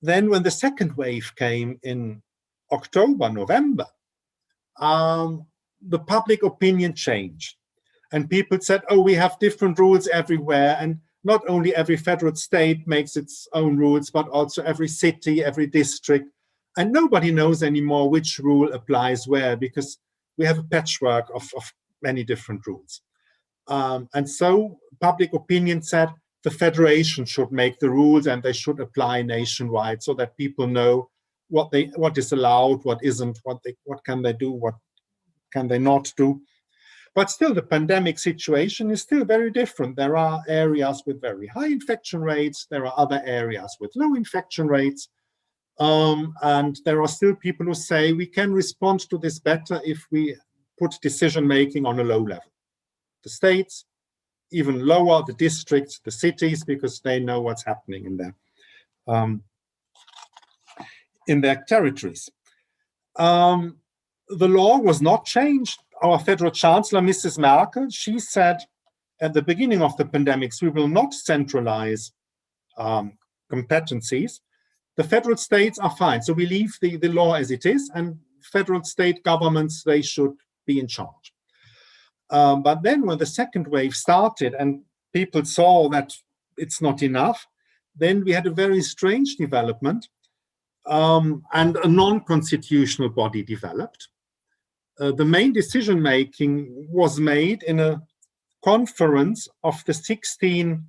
Then when the second wave came in October, November, the public opinion changed. And people said, oh, we have different rules everywhere. And not only every federal state makes its own rules, but also every city, every district. And nobody knows anymore which rule applies where, because we have a patchwork of many different rules. And so public opinion said the federation should make the rules and they should apply nationwide so that people know what is allowed, what isn't, what can they do, what can they not do. But still, the pandemic situation is still very different. There are areas with very high infection rates. There are other areas with low infection rates. And there are still people who say we can respond to this better if we put decision-making on a low level. The states, even lower, the districts, the cities, because they know what's happening in their territories. The law was not changed. Our federal chancellor, Mrs. Merkel, she said at the beginning of the pandemics, we will not centralize competencies. The federal states are fine. So we leave the law as it is, and federal state governments, they should be in charge. But then when the second wave started and people saw that it's not enough, then we had a very strange development and a non-constitutional body developed. The main decision-making was made in a conference of the 16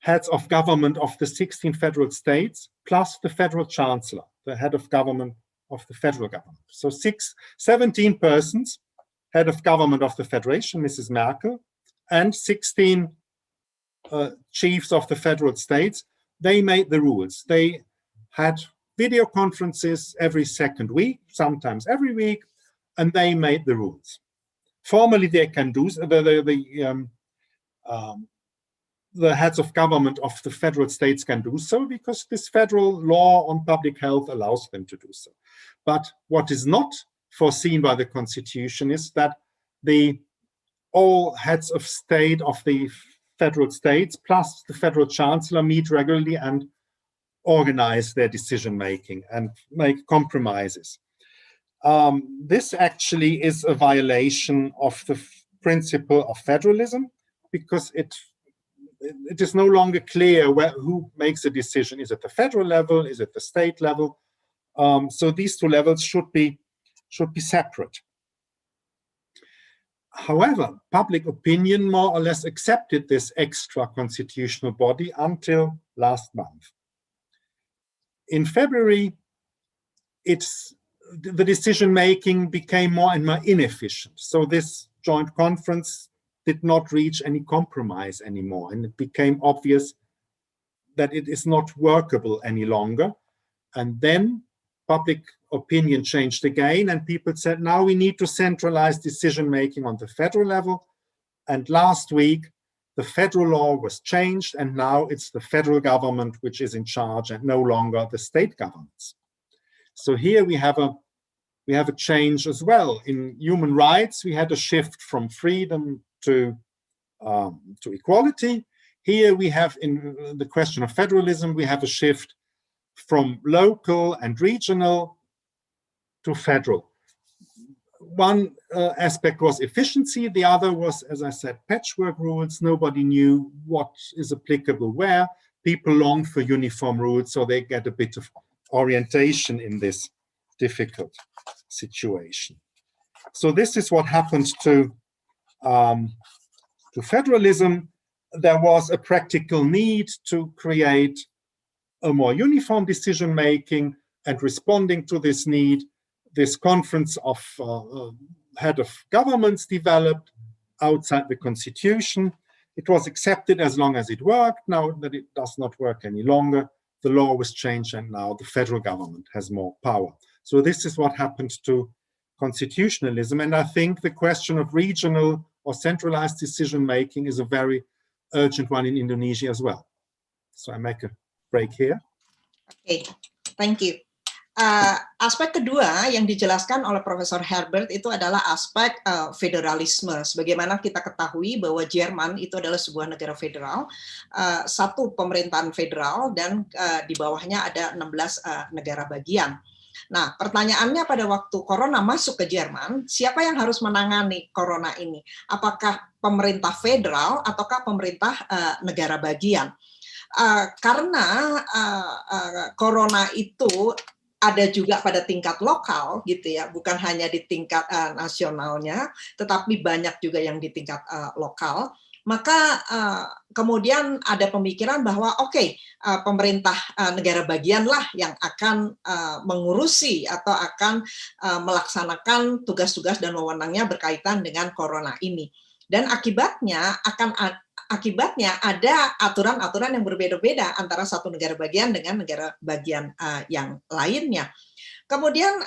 heads of government of the 16 federal states, plus the federal chancellor, the head of government of the federal government. So 17 persons, head of government of the federation, Mrs. Merkel, and 16 chiefs of the federal states, they made the rules. They had video conferences every second week, sometimes every week, and they made the rules. Formally, they can do the heads of government of the federal states can do so because this federal law on public health allows them to do so. But what is not foreseen by the Constitution is that all heads of state of the federal states plus the federal chancellor meet regularly and organize their decision-making and make compromises. This actually is a violation of the principle of federalism because it is no longer clear who makes a decision. Is it the federal level? Is it the state level? So these two levels should be separate. However, public opinion more or less accepted this extra constitutional body until last month. In February, the decision-making became more and more inefficient. So this joint conference did not reach any compromise anymore, and it became obvious that it is not workable any longer. And then public opinion changed again, and people said, now we need to centralize decision-making on the federal level. And last week, the federal law was changed, and now it's the federal government which is in charge and no longer the state governments. So here we have a we have a change as well. In human rights, we had a shift from freedom to equality. Here we have, in the question of federalism, we have a shift from local and regional to federal. One aspect was efficiency, the other was, as I said, patchwork rules. Nobody knew what is applicable where. People long for uniform rules, so they get a bit of orientation in this difficult situation. So this is what happened to federalism. There was a practical need to create a more uniform decision-making, and responding to this need, this conference of head of governments developed outside the constitution. It was accepted as long as it worked. Now that it does not work any longer, the law was changed and now the federal government has more power. So this is what happened to constitutionalism. And I think the question of regional or centralized decision-making is a very urgent one in Indonesia as well. So I make a break here. Okay, thank you. Aspek kedua yang dijelaskan oleh Profesor Herbert itu adalah aspek federalisme. Sebagaimana kita ketahui bahwa Jerman itu adalah sebuah negara federal, satu pemerintahan federal, dan di bawahnya ada 16 negara bagian. Nah, pertanyaannya pada waktu corona masuk ke Jerman, siapa yang harus menangani corona ini? Apakah pemerintah federal ataukah pemerintah negara bagian? Karena corona itu ada juga pada tingkat lokal gitu ya, bukan hanya di tingkat nasionalnya, tetapi banyak juga yang di tingkat lokal. Maka kemudian ada pemikiran bahwa pemerintah negara bagianlah yang akan mengurusi atau akan melaksanakan tugas-tugas dan wewenangnya berkaitan dengan corona ini. Dan akibatnya ada aturan-aturan yang berbeda-beda antara satu negara bagian dengan negara bagian yang lainnya. Kemudian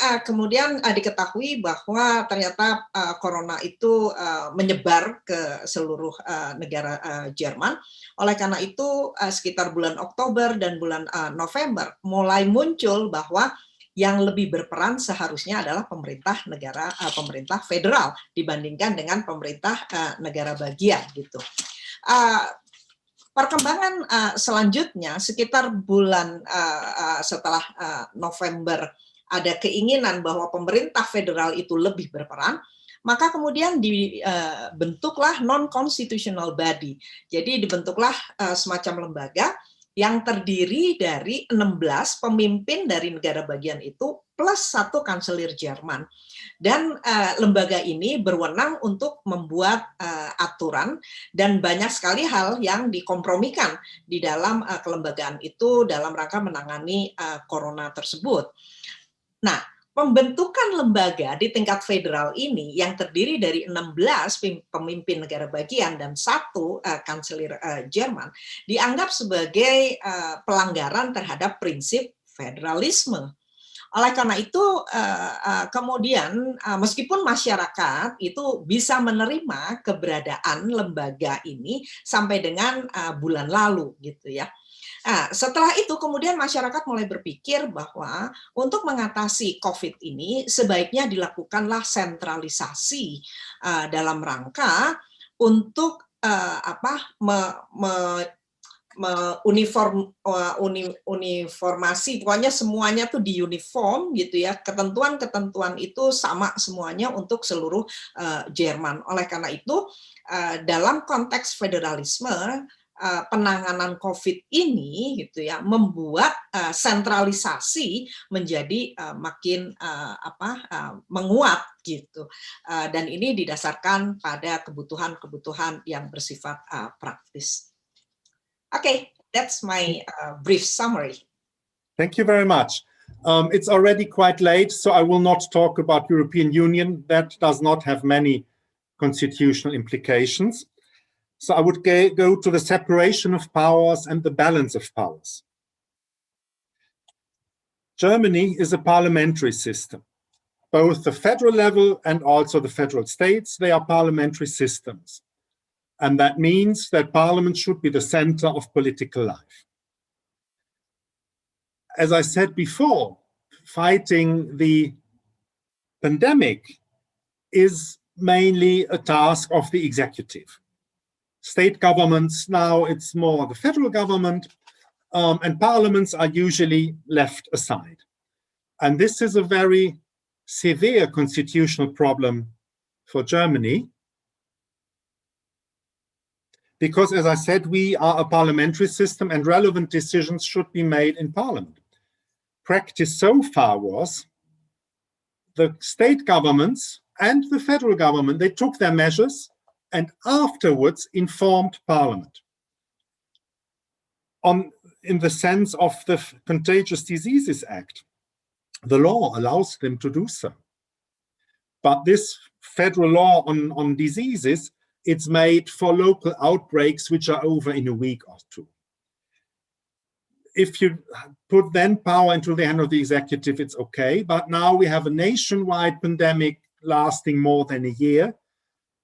diketahui bahwa ternyata corona itu menyebar ke seluruh negara Jerman. Oleh karena itu sekitar bulan Oktober dan bulan November mulai muncul bahwa yang lebih berperan seharusnya adalah pemerintah federal dibandingkan dengan pemerintah negara bagian gitu. Perkembangan selanjutnya sekitar bulan setelah November ada keinginan bahwa pemerintah federal itu lebih berperan, maka kemudian dibentuklah non-constitutional body. Jadi dibentuklah semacam lembaga yang terdiri dari 16 pemimpin dari negara bagian itu plus 1 kanselir Jerman. Dan lembaga ini berwenang untuk membuat aturan, dan banyak sekali hal yang dikompromikan di dalam kelembagaan itu dalam rangka menangani corona tersebut. Nah, pembentukan lembaga di tingkat federal ini yang terdiri dari 16 pemimpin negara bagian dan 1 kanselir Jerman dianggap sebagai pelanggaran terhadap prinsip federalisme. Oleh karena itu, kemudian meskipun masyarakat itu bisa menerima keberadaan lembaga ini sampai dengan bulan lalu, gitu ya. Nah, setelah itu kemudian masyarakat mulai berpikir bahwa untuk mengatasi COVID ini sebaiknya dilakukanlah sentralisasi dalam rangka untuk uniformasi, pokoknya semuanya tuh di uniform gitu ya, ketentuan-ketentuan itu sama semuanya untuk seluruh Jerman. Oleh karena itu dalam konteks federalisme penanganan COVID ini gitu ya membuat sentralisasi menjadi makin menguat gitu, dan ini didasarkan pada kebutuhan-kebutuhan yang bersifat praktis. Okay, that's my brief summary. Thank you very much. It's already quite late, so I will not talk about European Union. That does not have many constitutional implications. So I would go to the separation of powers and the balance of powers. Germany is a parliamentary system. Both the federal level and also the federal states, they are parliamentary systems. And that means that parliament should be the center of political life. As I said before, fighting the pandemic is mainly a task of the executive. State governments, now it's more the federal government, and parliaments are usually left aside. And this is a very severe constitutional problem for Germany, because, as I said, we are a parliamentary system and relevant decisions should be made in parliament. Practice so far was the state governments and the federal government, they took their measures and afterwards informed parliament in the sense of the Contagious Diseases Act. The law allows them to do so. But this federal law on diseases, it's made for local outbreaks which are over in a week or two. If you put then power into the hand of the executive, it's okay. But now we have a nationwide pandemic lasting more than a year.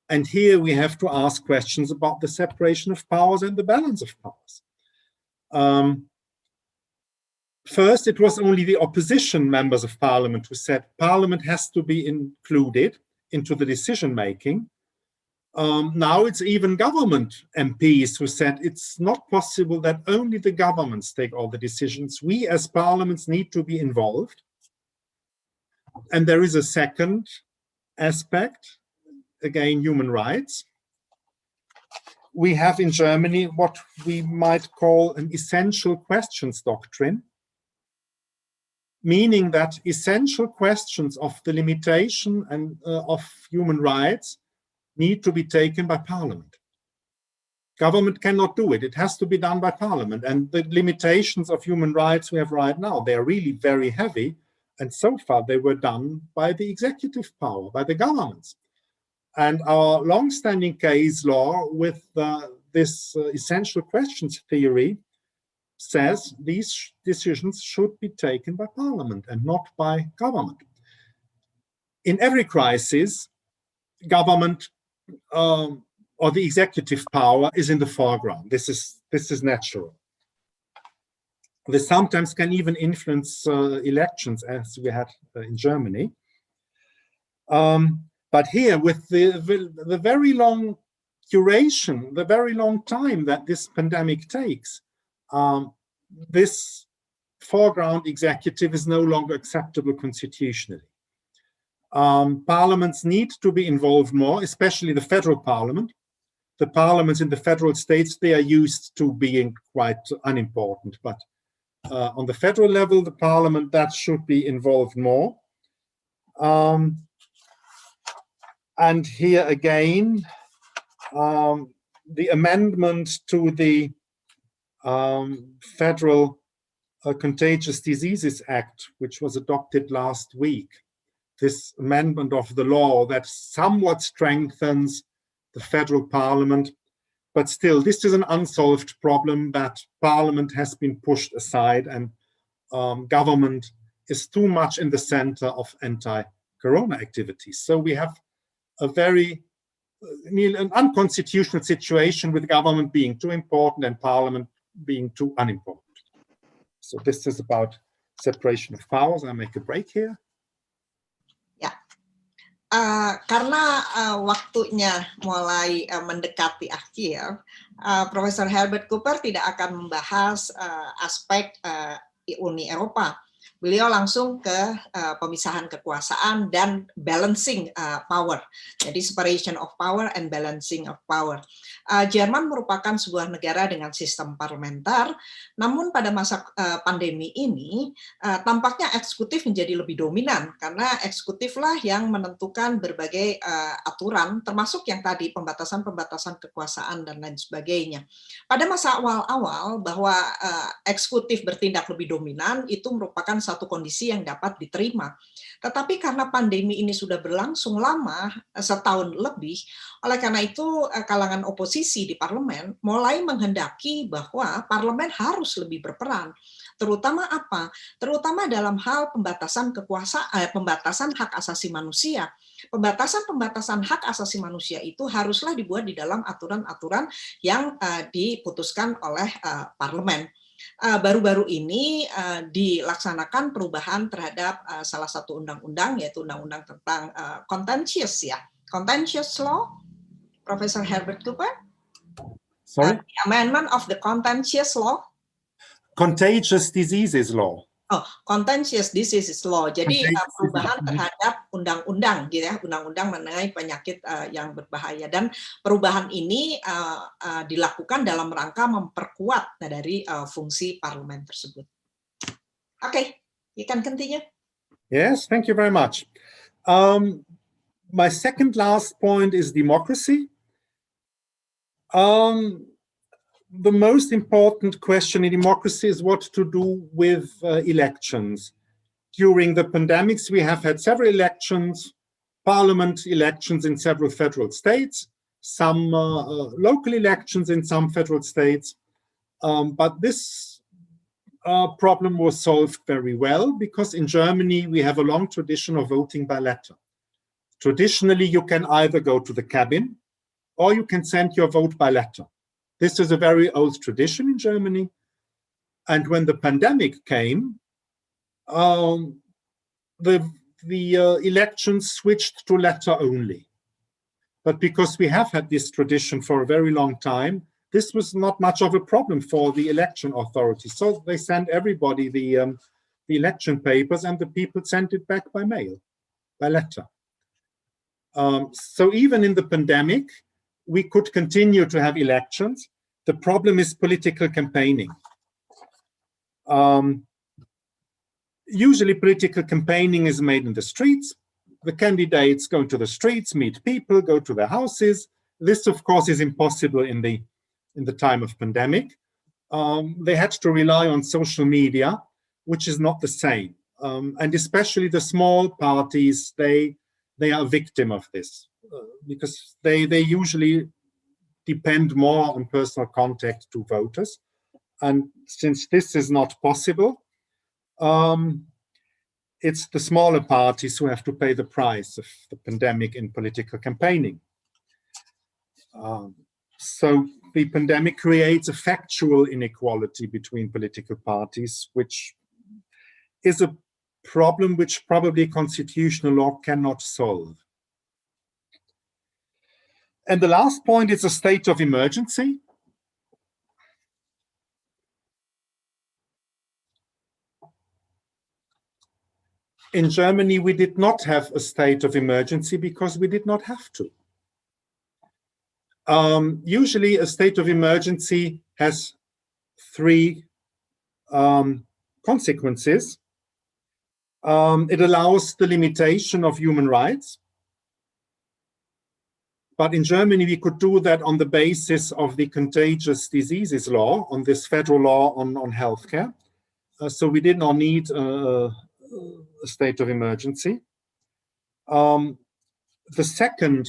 And here we have to ask questions about the separation of powers and the balance of powers. First, it was only the opposition members of parliament who said parliament has to be included into the decision making. Now it's even government MPs who said it's not possible that only the governments take all the decisions. We as parliaments need to be involved. And there is a second aspect, again, human rights. We have in Germany what we might call an essential questions doctrine, meaning that essential questions of the limitation and of human rights need to be taken by parliament. Government cannot do it. It has to be done by parliament. And the limitations of human rights we have right now, they are really very heavy. And so far they were done by the executive power, by the governments. And our long-standing case law with this essential questions theory says these decisions should be taken by parliament and not by government. In every crisis, government or the executive power is in the foreground. This is natural. This sometimes can even influence elections, as we had in Germany. But here, with the very long duration, the very long time that this pandemic takes, this foreground executive is no longer acceptable constitutionally. Parliaments need to be involved more, especially the federal parliament. The parliaments in the federal states, they are used to being quite unimportant, but on the federal level, the parliament, that should be involved more. And here again, the amendment to the Federal Contagious Diseases Act, which was adopted last week, this amendment of the law that somewhat strengthens the federal parliament, but still this is an unsolved problem that parliament has been pushed aside and government is too much in the center of anti-corona activities. So we have a very an unconstitutional situation with government being too important and parliament being too unimportant. So this is about separation of powers. I make a break here. Karena waktunya mulai mendekati akhir, Profesor Herbert Cooper tidak akan membahas aspek Uni Eropa. Beliau langsung ke pemisahan kekuasaan dan balancing power. Jadi separation of power and balancing of power. Jerman merupakan sebuah negara dengan sistem parlementer, namun pada masa pandemi ini tampaknya eksekutif menjadi lebih dominan karena eksekutiflah yang menentukan berbagai aturan, termasuk yang tadi pembatasan-pembatasan kekuasaan dan lain sebagainya. Pada masa awal-awal bahwa eksekutif bertindak lebih dominan itu merupakan satu kondisi yang dapat diterima. Tetapi karena pandemi ini sudah berlangsung lama, setahun lebih, oleh karena itu kalangan oposisi di parlemen mulai menghendaki bahwa parlemen harus lebih berperan. Terutama apa? Terutama dalam hal pembatasan kekuasaan, pembatasan hak asasi manusia. Pembatasan-pembatasan hak asasi manusia itu haruslah dibuat di dalam aturan-aturan yang diputuskan oleh parlemen. baru-baru ini dilaksanakan perubahan terhadap salah satu undang-undang, yaitu undang-undang tentang contentious law, Professor Herbert Cooper. Sorry? The amendment of the contentious law. Contagious diseases law. Oh, contentious diseases law. Jadi perubahan terhadap undang-undang, gitu ya, undang-undang mengenai penyakit yang berbahaya. Dan perubahan ini dilakukan dalam rangka memperkuat dari fungsi parlemen tersebut. Okay, you can continue. Yes, thank you very much. My second last point is democracy. The most important question in democracy is what to do with elections. During the pandemics, we have had several elections, parliament elections in several federal states, some local elections in some federal states. But this problem was solved very well because in Germany, we have a long tradition of voting by letter. Traditionally, you can either go to the cabin or you can send your vote by letter. This is a very old tradition in Germany. And when the pandemic came, the elections switched to letter only. But because we have had this tradition for a very long time, this was not much of a problem for the election authorities. So they sent everybody the election papers and the people sent it back by mail, by letter. So even in the pandemic, we could continue to have elections. The problem is political campaigning. Usually political campaigning is made in the streets. The candidates go to the streets, meet people, go to their houses. This, of course, is impossible in the time of pandemic. They had to rely on social media, which is not the same. And especially the small parties, they are a victim of this because they usually depend more on personal contact to voters. And since this is not possible, it's the smaller parties who have to pay the price of the pandemic in political campaigning. So the pandemic creates a factual inequality between political parties, which is a problem which probably constitutional law cannot solve. And the last point is a state of emergency. In Germany, we did not have a state of emergency because we did not have to. Usually, a state of emergency has three consequences. It allows the limitation of human rights. But in Germany, we could do that on the basis of the contagious diseases law, on this federal law on healthcare. So we did not need a state of emergency. The second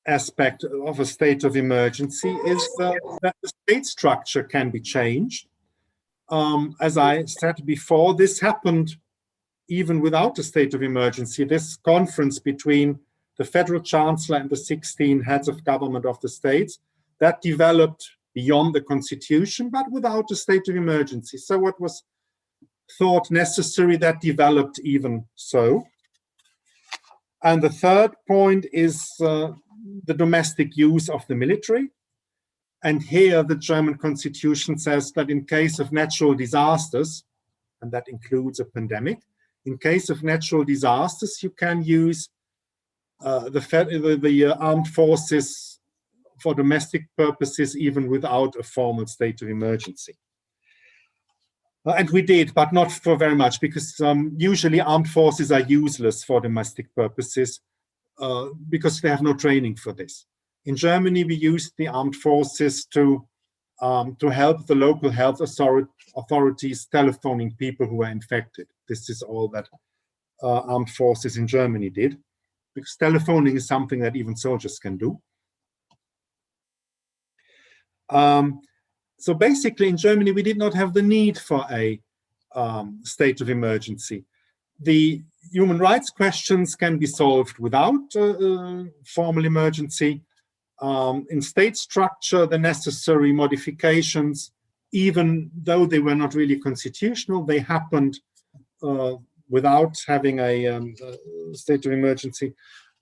aspect of a state of emergency is that the state structure can be changed. As I said before, this happened even without a state of emergency. This conference between the federal chancellor and the 16 heads of government of the states, that developed beyond the constitution, but without a state of emergency. So what was thought necessary, that developed even so. And the third point is the domestic use of the military. And here the German constitution says that in case of natural disasters, and that includes a pandemic, in case of natural disasters, you can use the armed forces for domestic purposes, even without a formal state of emergency. And we did, but not for very much, because usually armed forces are useless for domestic purposes because they have no training for this. In Germany, we used the armed forces to help the local health authorities telephoning people who were infected. This is all that armed forces in Germany did, because telephoning is something that even soldiers can do. So basically in Germany, we did not have the need for a state of emergency. The human rights questions can be solved without formal emergency. In state structure, the necessary modifications even though they were not really constitutional, they happened without having a state of emergency.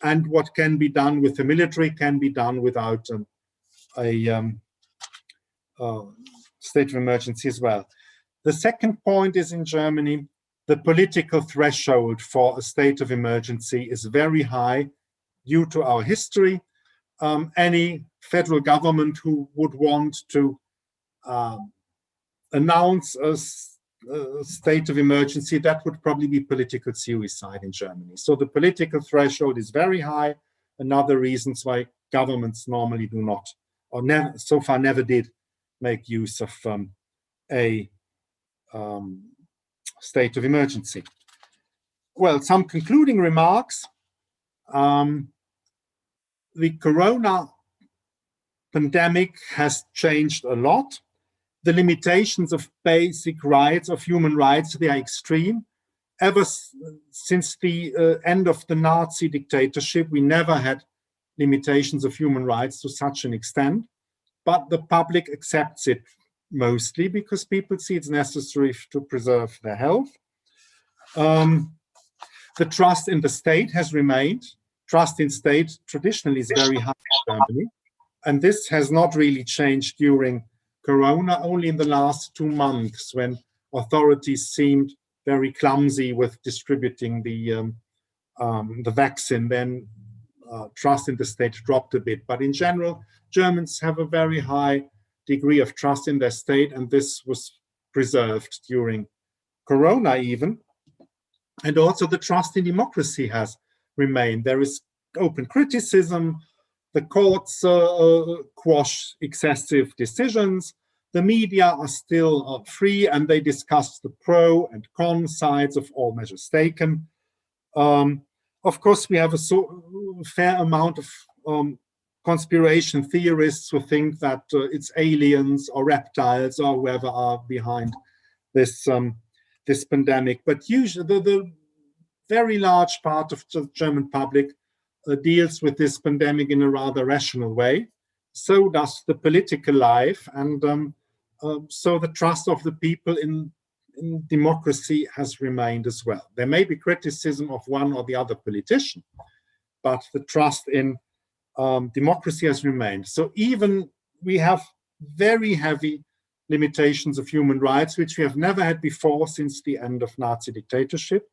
And what can be done with the military can be done without a state of emergency as well. The second point is, in Germany, the political threshold for a state of emergency is very high due to our history. Any federal government who would want to announce a state of emergency, that would probably be political suicide in Germany. So the political threshold is very high. Another reasons why governments normally do not, or never, so far never did, make use of a state of emergency. Well, some concluding remarks. The corona pandemic has changed a lot. The limitations of basic rights, of human rights, they are extreme. Ever since the end of the Nazi dictatorship, we never had limitations of human rights to such an extent, but the public accepts it mostly because people see it's necessary to preserve their health. The trust in the state has remained. Trust in state traditionally is very high in Germany, and this has not really changed during Corona, only in the last 2 months when authorities seemed very clumsy with distributing the vaccine, then trust in the state dropped a bit. But in general, Germans have a very high degree of trust in their state, and this was preserved during Corona even. And also the trust in democracy has remained. There is open criticism. The courts quash excessive decisions. The media are still free, and they discuss the pro and con sides of all measures taken. Of course, we have a fair amount of conspiration theorists who think that it's aliens or reptiles or whoever are behind this this pandemic. But usually, the very large part of the German public deals with this pandemic in a rather rational way. So does the political life, and so the trust of the people in democracy has remained as well. There may be criticism of one or the other politician, but the trust in democracy has remained. So even we have very heavy limitations of human rights, which we have never had before since the end of Nazi dictatorship.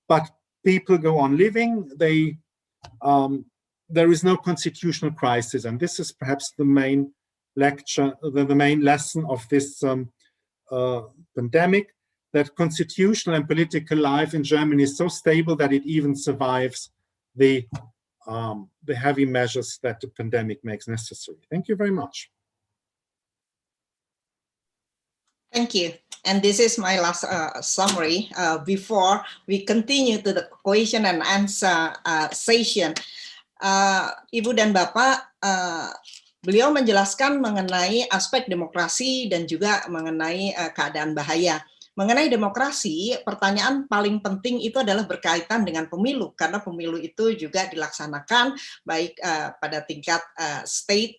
But people go on living. There is no constitutional crisis, and this is perhaps the main lecture, the main lesson of this pandemic, that constitutional and political life in Germany is so stable that it even survives the heavy measures that the pandemic makes necessary. Thank you very much. Thank you. And this is my last summary before we continue to the question and answer session. Ibu dan Bapak, beliau menjelaskan mengenai aspek demokrasi dan juga mengenai keadaan bahaya. Mengenai demokrasi, pertanyaan paling penting itu adalah berkaitan dengan pemilu, karena pemilu itu juga dilaksanakan baik pada tingkat state.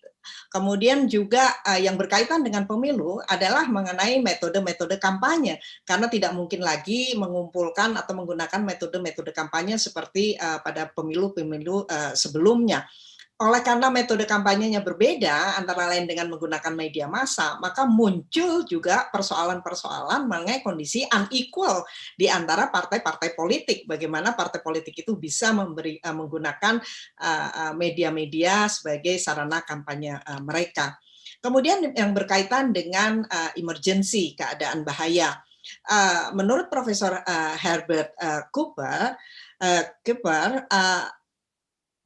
Kemudian juga yang berkaitan dengan pemilu adalah mengenai metode-metode kampanye, karena tidak mungkin lagi mengumpulkan atau menggunakan metode-metode kampanye seperti pada pemilu-pemilu sebelumnya. Oleh karena metode kampanyenya berbeda, antara lain dengan menggunakan media massa, maka muncul juga persoalan-persoalan mengenai kondisi unequal di antara partai-partai politik. Bagaimana partai politik itu bisa menggunakan media-media sebagai sarana kampanye mereka. Kemudian yang berkaitan dengan emergency, keadaan bahaya. Menurut Profesor Herbert Cooper,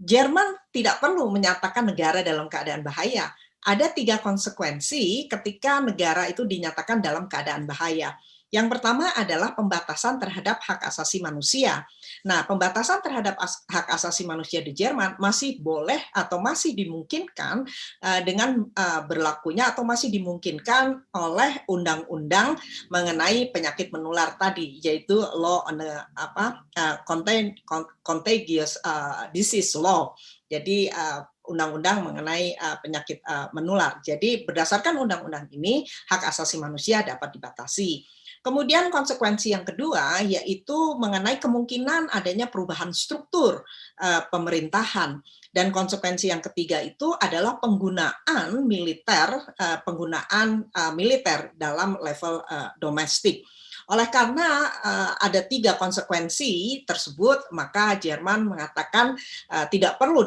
Jerman tidak perlu menyatakan negara dalam keadaan bahaya. Ada 3 konsekuensi ketika negara itu dinyatakan dalam keadaan bahaya. Yang pertama adalah pembatasan terhadap hak asasi manusia. Nah, pembatasan terhadap hak asasi manusia di Jerman masih boleh atau masih dimungkinkan dengan berlakunya atau masih dimungkinkan oleh undang-undang mengenai penyakit menular tadi, yaitu law on contagious disease law. Jadi undang-undang mengenai penyakit menular. Jadi berdasarkan undang-undang ini, hak asasi manusia dapat dibatasi. Kemudian konsekuensi yang kedua yaitu mengenai kemungkinan adanya perubahan struktur pemerintahan. Dan konsekuensi yang ketiga itu adalah penggunaan militer dalam level domestik. Oleh karena ada 3 konsekuensi tersebut, maka Jerman mengatakan tidak perlu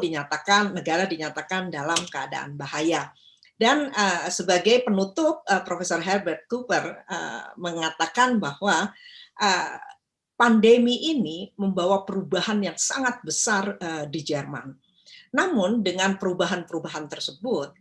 negara dinyatakan dalam keadaan bahaya. Dan sebagai penutup, Profesor Herbert Cooper mengatakan bahwa pandemi ini membawa perubahan yang sangat besar di Jerman. Namun dengan perubahan-perubahan tersebut,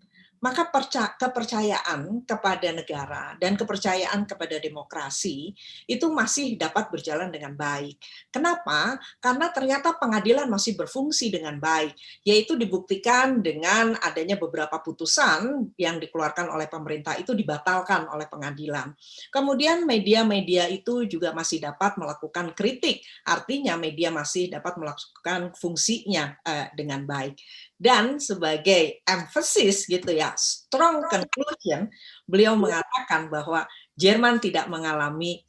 maka kepercayaan kepada negara dan kepercayaan kepada demokrasi itu masih dapat berjalan dengan baik. Kenapa? Karena ternyata pengadilan masih berfungsi dengan baik, yaitu dibuktikan dengan adanya beberapa putusan yang dikeluarkan oleh pemerintah itu dibatalkan oleh pengadilan. Kemudian media-media itu juga masih dapat melakukan kritik, artinya media masih dapat melakukan fungsinya dengan baik. Dan sebagai emphasis gitu ya, strong conclusion, beliau mengatakan bahwa Jerman tidak mengalami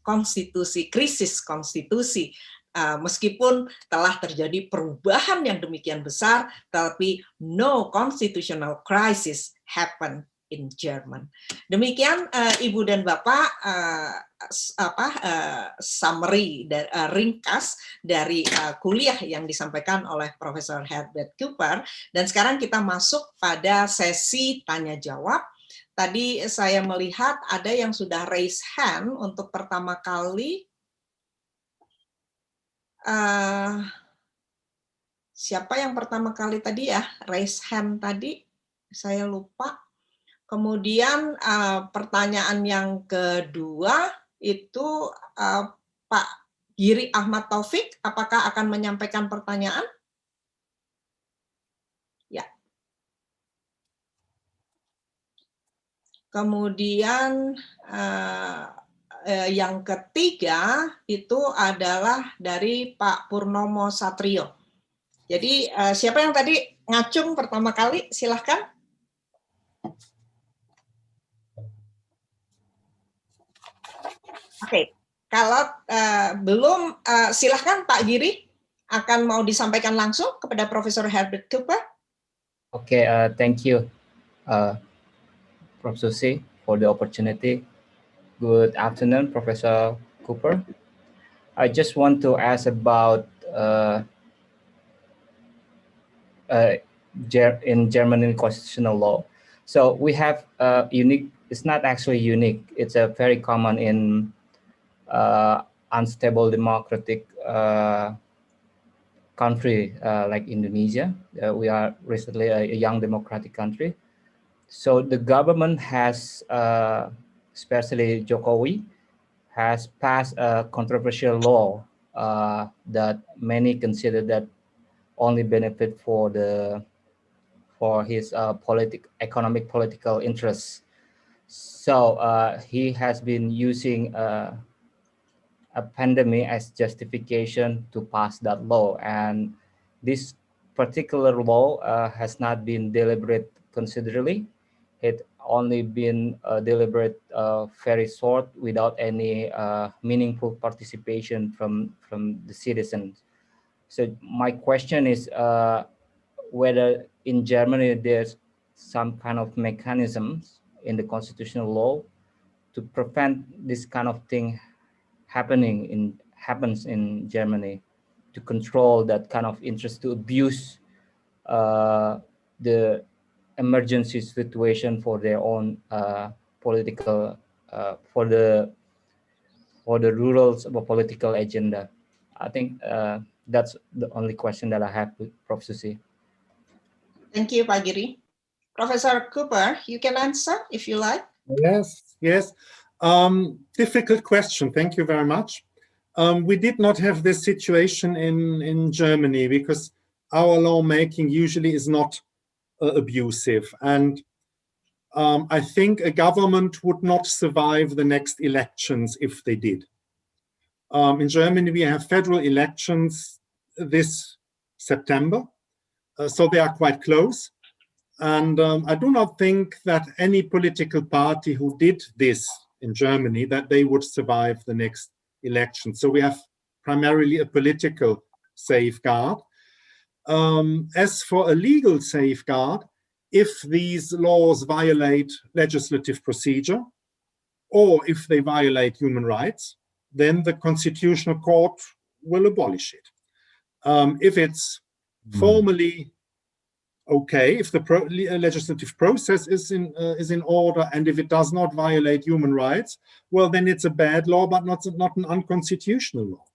krisis konstitusi, meskipun telah terjadi perubahan yang demikian besar, tapi no constitutional crisis happen in German. Demikian Ibu dan Bapak summary ringkas dari kuliah yang disampaikan oleh Profesor Herbert Cooper. Dan sekarang kita masuk pada sesi tanya jawab. Tadi saya melihat ada yang sudah raise hand untuk pertama kali. Siapa yang pertama kali tadi ya raise hand tadi? Saya lupa. Kemudian pertanyaan yang kedua itu Pak Giri Ahmad Taufik, apakah akan menyampaikan pertanyaan? Ya. Kemudian yang ketiga itu adalah dari Pak Purnomo Satrio. Jadi siapa yang tadi ngacung pertama kali? Silahkan. Oke, kalau belum, silahkan Pak Giri, akan mau disampaikan langsung kepada Profesor Herbert Cooper. Okay, thank you, Prof. Susi, for the opportunity. Good afternoon, Professor Cooper. I just want to ask about in German constitutional law. So we have unique. It's not actually unique. It's a very common in unstable democratic country like Indonesia. We are recently a young democratic country. So the government has, especially Jokowi, has passed a controversial law that many consider that only benefit for his economic political interests. So he has been using a pandemic as justification to pass that law, and this particular law has not been deliberate considerably. It only been deliberate very short without any meaningful participation from the citizens. So my question is whether in Germany there's some kind of mechanisms in the constitutional law to prevent this kind of thing happens in Germany, to control that kind of interest, to abuse the emergency situation for their own political for the rurals of a political agenda. I think that's the only question that I have with Prof. Susi. Thank you, Pak Giri. Professor Cooper, you can answer if you like. Yes. Difficult question. Thank you very much. We did not have this situation in Germany because our lawmaking usually is not abusive. And I think a government would not survive the next elections if they did. In Germany, we have federal elections this September, so they are quite close. And I do not think that any political party who did this in Germany, that they would survive the next election. So we have primarily a political safeguard. As for a legal safeguard, if these laws violate legislative procedure, or if they violate human rights, then the Constitutional Court will abolish it. If it's formally okay, if the legislative process is in order, and if it does not violate human rights, well, then it's a bad law, but not an unconstitutional law.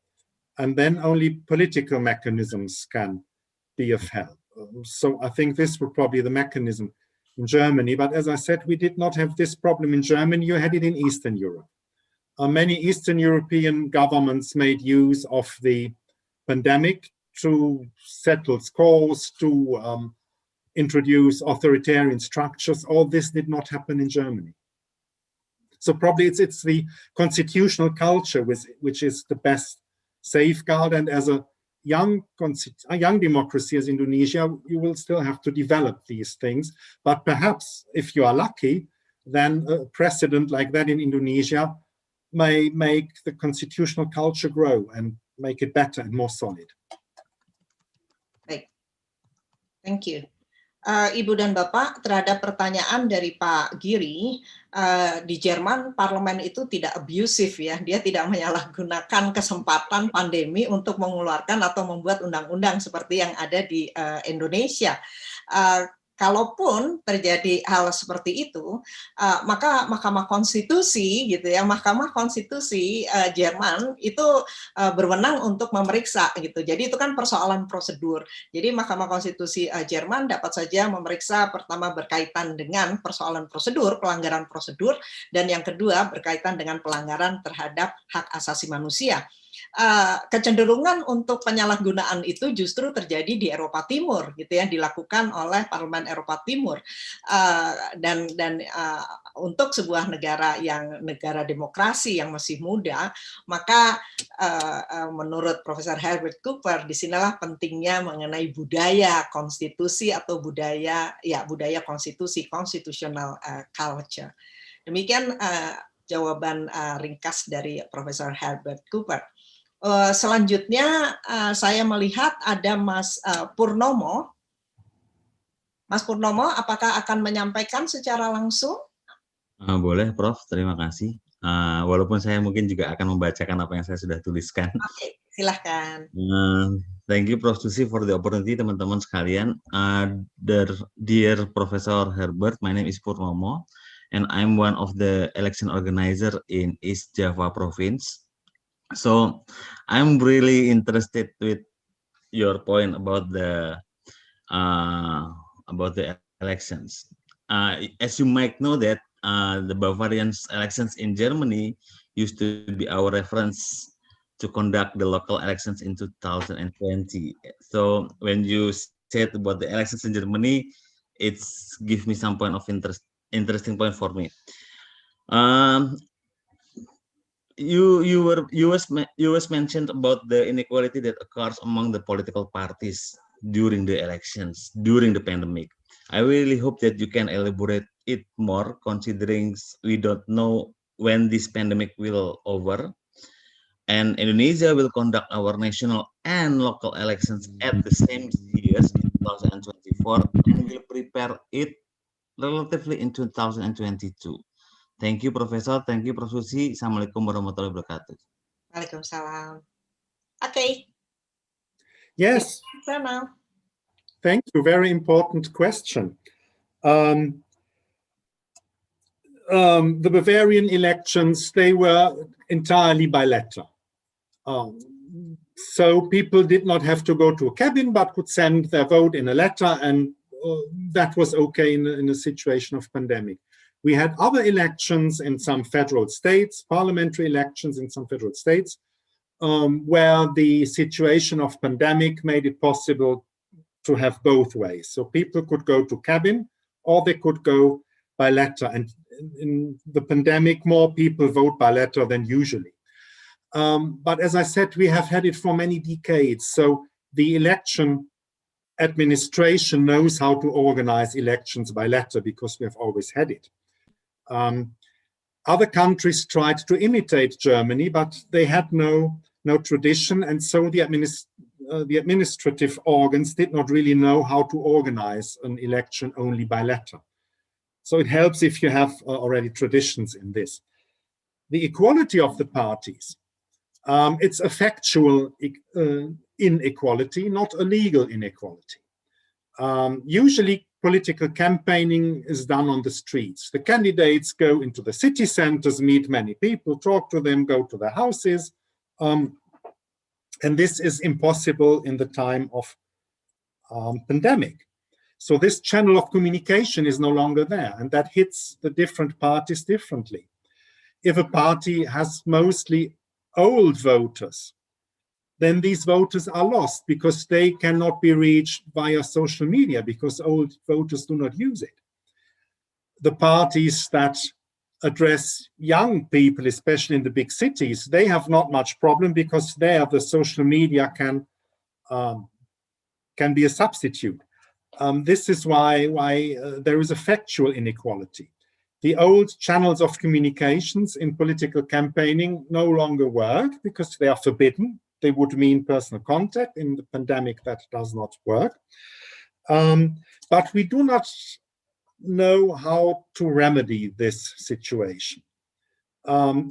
And then only political mechanisms can be of help. So I think this would probably be the mechanism in Germany. But as I said, we did not have this problem in Germany. You had it in Eastern Europe. Many Eastern European governments made use of the pandemic to settle scores, to introduce authoritarian structures. All this did not happen in Germany. So probably it's the constitutional culture which is the best safeguard. And as a young democracy as Indonesia, you will still have to develop these things. But perhaps if you are lucky, then a precedent like that in Indonesia may make the constitutional culture grow and make it better and more solid. Baik, thank you. Ibu dan Bapak, terhadap pertanyaan dari Pak Giri, di Jerman parlemen itu tidak abusive ya, dia tidak menyalahgunakan kesempatan pandemi untuk mengeluarkan atau membuat undang-undang seperti yang ada di Indonesia. Kalaupun terjadi hal seperti itu, maka Mahkamah Konstitusi gitu ya, Mahkamah Konstitusi Jerman itu berwenang untuk memeriksa gitu. Jadi itu kan persoalan prosedur. Jadi Mahkamah Konstitusi Jerman dapat saja memeriksa pertama berkaitan dengan persoalan prosedur, pelanggaran prosedur, dan yang kedua berkaitan dengan pelanggaran terhadap hak asasi manusia. Kecenderungan untuk penyalahgunaan itu justru terjadi di Eropa Timur gitu ya, dilakukan oleh Parlemen Eropa Timur, dan untuk sebuah negara demokrasi yang masih muda, maka menurut Profesor Herbert Cooper disinilah pentingnya mengenai budaya konstitusi atau budaya konstitusi, constitutional culture. Demikian jawaban ringkas dari Profesor Herbert Cooper. Selanjutnya saya melihat ada Mas Purnomo. Mas Purnomo, apakah akan menyampaikan secara langsung? Boleh, Prof. Terima kasih. Walaupun saya mungkin juga akan membacakan apa yang saya sudah tuliskan. Oke, silahkan. Thank you, Prof. Susi, for the opportunity, teman-teman sekalian. Dear Professor Herbert, my name is Purnomo, and I'm one of the election organizer in East Java Province. So I'm really interested with your point about the elections. As you might know that the Bavarian elections in Germany used to be our reference to conduct the local elections in 2020. So when you said about the elections in Germany, it's give me some point of interesting point for me. You was mentioned about the inequality that occurs among the political parties during the elections, during the pandemic. I really hope that you can elaborate it more, considering we don't know when this pandemic will over, and Indonesia will conduct our national and local elections at the same years in 2024, and will prepare it relatively in 2022. Thank you, Professor. Thank you, Prof. Susi. Assalamualaikum warahmatullahi wabarakatuh. Waalaikumsalam. Okay. Yes. Thank you. Very important question. The Bavarian elections, they were entirely by letter. So people did not have to go to a cabin, but could send their vote in a letter, and that was okay in a situation of pandemic. We had other elections in some federal states, parliamentary elections in some federal states, where the situation of pandemic made it possible to have both ways. So people could go to cabin, or they could go by letter. And in the pandemic, more people vote by letter than usually. But as I said, we have had it for many decades. So the election administration knows how to organize elections by letter because we have always had it. Other countries tried to imitate Germany, but they had no tradition, and so the administrative organs did not really know how to organize an election only by letter. So it helps if you have already traditions in this. The equality of the parties, it's a factual inequality, not a legal inequality. Usually political campaigning is done on the streets. The candidates go into the city centers, meet many people, talk to them, go to their houses. And this is impossible in the time of pandemic. So this channel of communication is no longer there, and that hits the different parties differently. If a party has mostly old voters, then these voters are lost because they cannot be reached via social media because old voters do not use it. The parties that address young people, especially in the big cities, they have not much problem because there the social media can be a substitute. This is why there is a factual inequality. The old channels of communications in political campaigning no longer work because they are forbidden. They would mean personal contact. In the pandemic, that does not work. But we do not know how to remedy this situation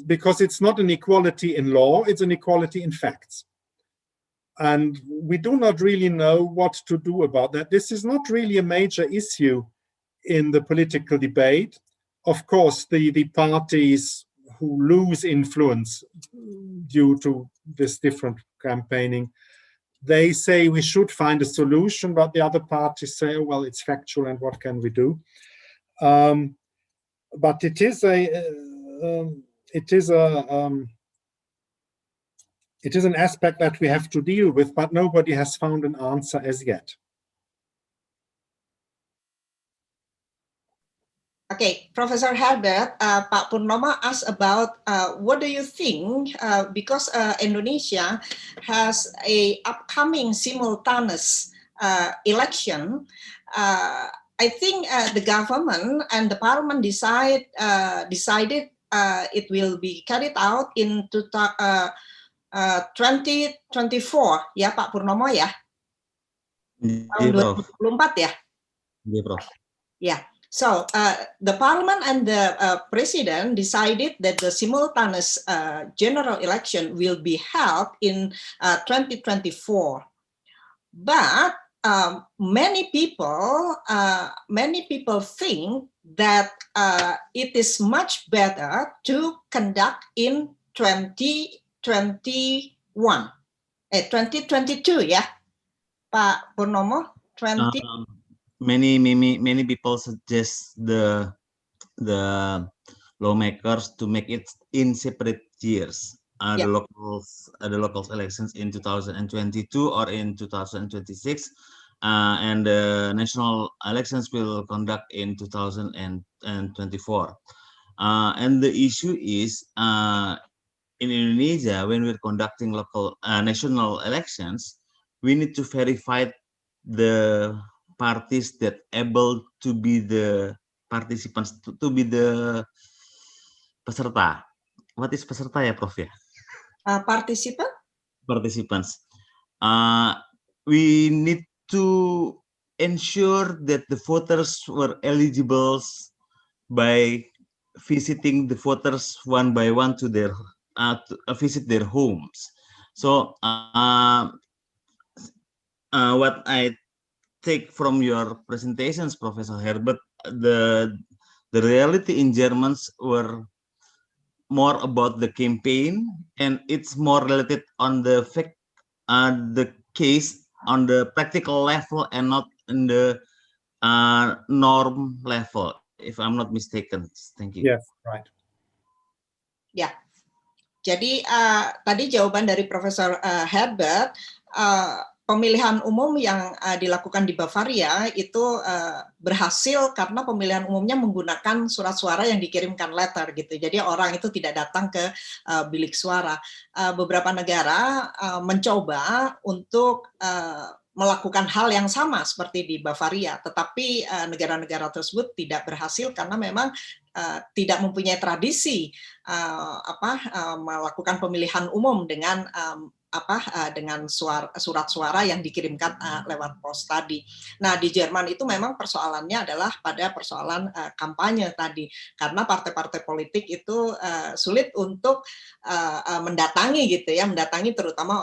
because it's not an equality in law, it's an equality in facts. And we do not really know what to do about that. This is not really a major issue in the political debate. Of course, the parties who lose influence due to this different campaigning, they say we should find a solution, but the other parties say, oh, well, it's factual and what can we do? But it is an aspect that we have to deal with, but nobody has found an answer as yet. Okay, Professor Herbert, Pak Purnomo asked about what do you think, because Indonesia has a upcoming simultaneous election, I think the government and the parliament decided it will be carried out in 2024, ya Pak Purnomo ya? Tahun 2024 ya? Iya, Prof. Yeah. So the parliament and the president decided that the simultaneous general election will be held in 2024. But many people think that it is much better to conduct in 2022 ya, Pak Purnomo. Many people suggest the lawmakers to make it in separate years. The locals elections in 2022 or in 2026, and the national elections will conduct in 2024. And the issue is in Indonesia, when we're conducting local national elections, we need to verify the parties that able to be the participants, to be the peserta. What is peserta ya, Prof ya? Participant? Participants. We need to ensure that the voters were eligible by visiting the voters one by one to their visit their homes. So what I take from your presentations, Professor Herbert, the reality in Germans were more about the campaign, and it's more related on the fact, the case on the practical level and not in the norm level, if I'm not mistaken. Thank you. Yes, right. Ya, jadi tadi jawaban dari Profesor Herbert, pemilihan umum yang dilakukan di Bavaria itu berhasil karena pemilihan umumnya menggunakan surat suara yang dikirimkan letter gitu. Jadi orang itu tidak datang ke bilik suara. Beberapa negara mencoba untuk melakukan hal yang sama seperti di Bavaria, tetapi negara-negara tersebut tidak berhasil karena memang tidak mempunyai tradisi melakukan pemilihan umum dengan dengan surat suara yang dikirimkan lewat pos tadi. Nah, di Jerman itu memang persoalannya adalah pada persoalan kampanye tadi, karena partai-partai politik itu sulit untuk mendatangi gitu ya, mendatangi terutama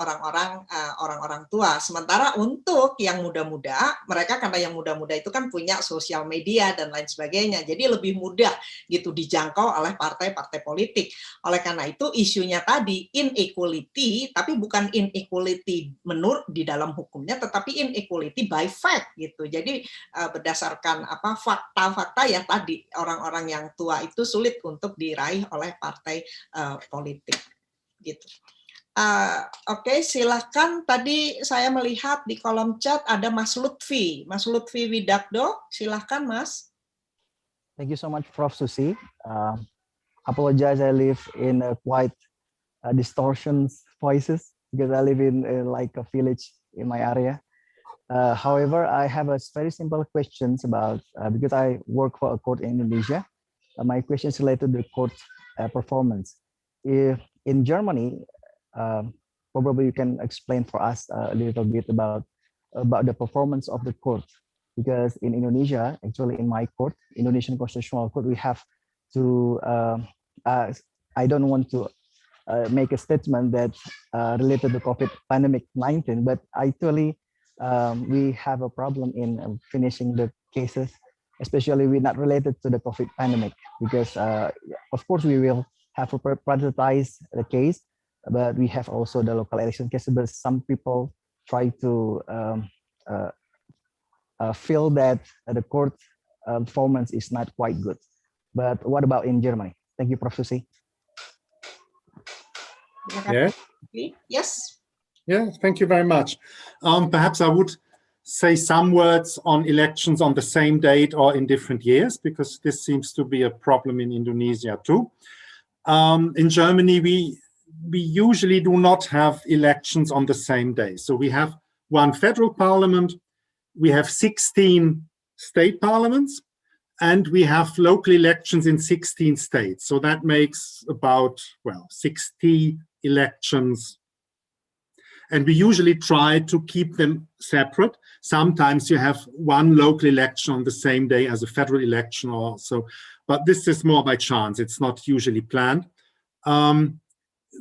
orang-orang tua. Sementara untuk yang muda-muda, mereka karena yang muda-muda itu kan punya sosial media dan lain sebagainya, jadi lebih mudah gitu dijangkau oleh partai-partai politik. Oleh karena itu isunya tadi inequality, tapi bukan inequality menurut di dalam hukumnya, tetapi inequality by fact gitu. Jadi berdasarkan fakta-fakta yang tadi orang-orang yang tua itu sulit untuk diraih oleh partai politik gitu. Oke, silakan. Tadi saya melihat di kolom chat ada Mas Lutfi Widakdo. Silakan Mas. Thank you so much, Prof. Susi. Apologize, I live in a quite distortions voices because I live in like a village in my area. However, I have a very simple questions about because I work for a court in Indonesia. My question is related to the court performance. If in Germany, probably you can explain for us a little bit about the performance of the court, because in Indonesia, actually in my court, Indonesian Constitutional Court, we have to. I don't want to make a statement that related to COVID pandemic-19, but actually we have a problem in finishing the cases, especially we're not related to the COVID pandemic, because of course we will have to prioritize the case, but we have also the local election cases, but some people try to feel that the court performance is not quite good. But what about in Germany? Thank you, Prof. Susi. Yeah. Yes. Yeah, thank you very much. Perhaps I would say some words on elections on the same date or in different years, because this seems to be a problem in Indonesia too. In Germany, we usually do not have elections on the same day. So we have one federal parliament, we have 16 state parliaments, and we have local elections in 16 states. So that makes about, 60 elections. And we usually try to keep them separate. Sometimes you have one local election on the same day as a federal election or so, but this is more by chance. It's not usually planned.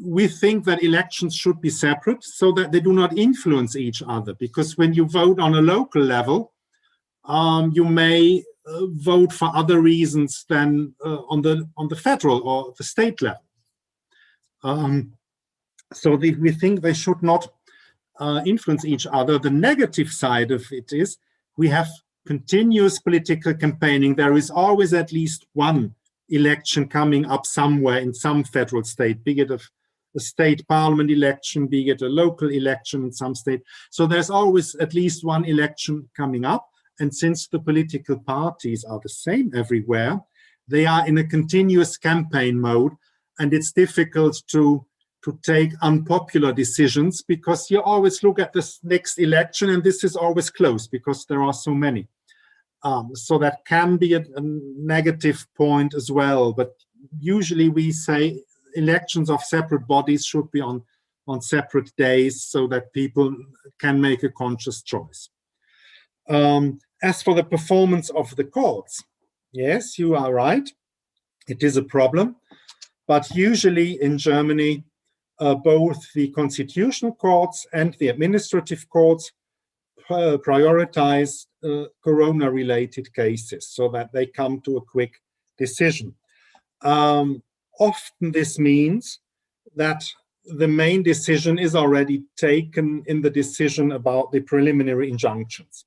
We think that elections should be separate so that they do not influence each other, because when you vote on a local level, you may vote for other reasons than on the federal or the state level. So we think they should not influence each other. The negative side of it is we have continuous political campaigning. There is always at least one election coming up somewhere in some federal state, be it a state parliament election, be it a local election in some state. So there's always at least one election coming up. And since the political parties are the same everywhere, they are in a continuous campaign mode, and it's difficult to take unpopular decisions, because you always look at this next election and this is always close because there are so many. So that can be a negative point as well. But usually we say elections of separate bodies should be on separate days so that people can make a conscious choice. As for the performance of the courts, yes, you are right. It is a problem. But usually in Germany, both the constitutional courts and the administrative courts prioritize corona-related cases so that they come to a quick decision. Often this means that the main decision is already taken in the decision about the preliminary injunctions.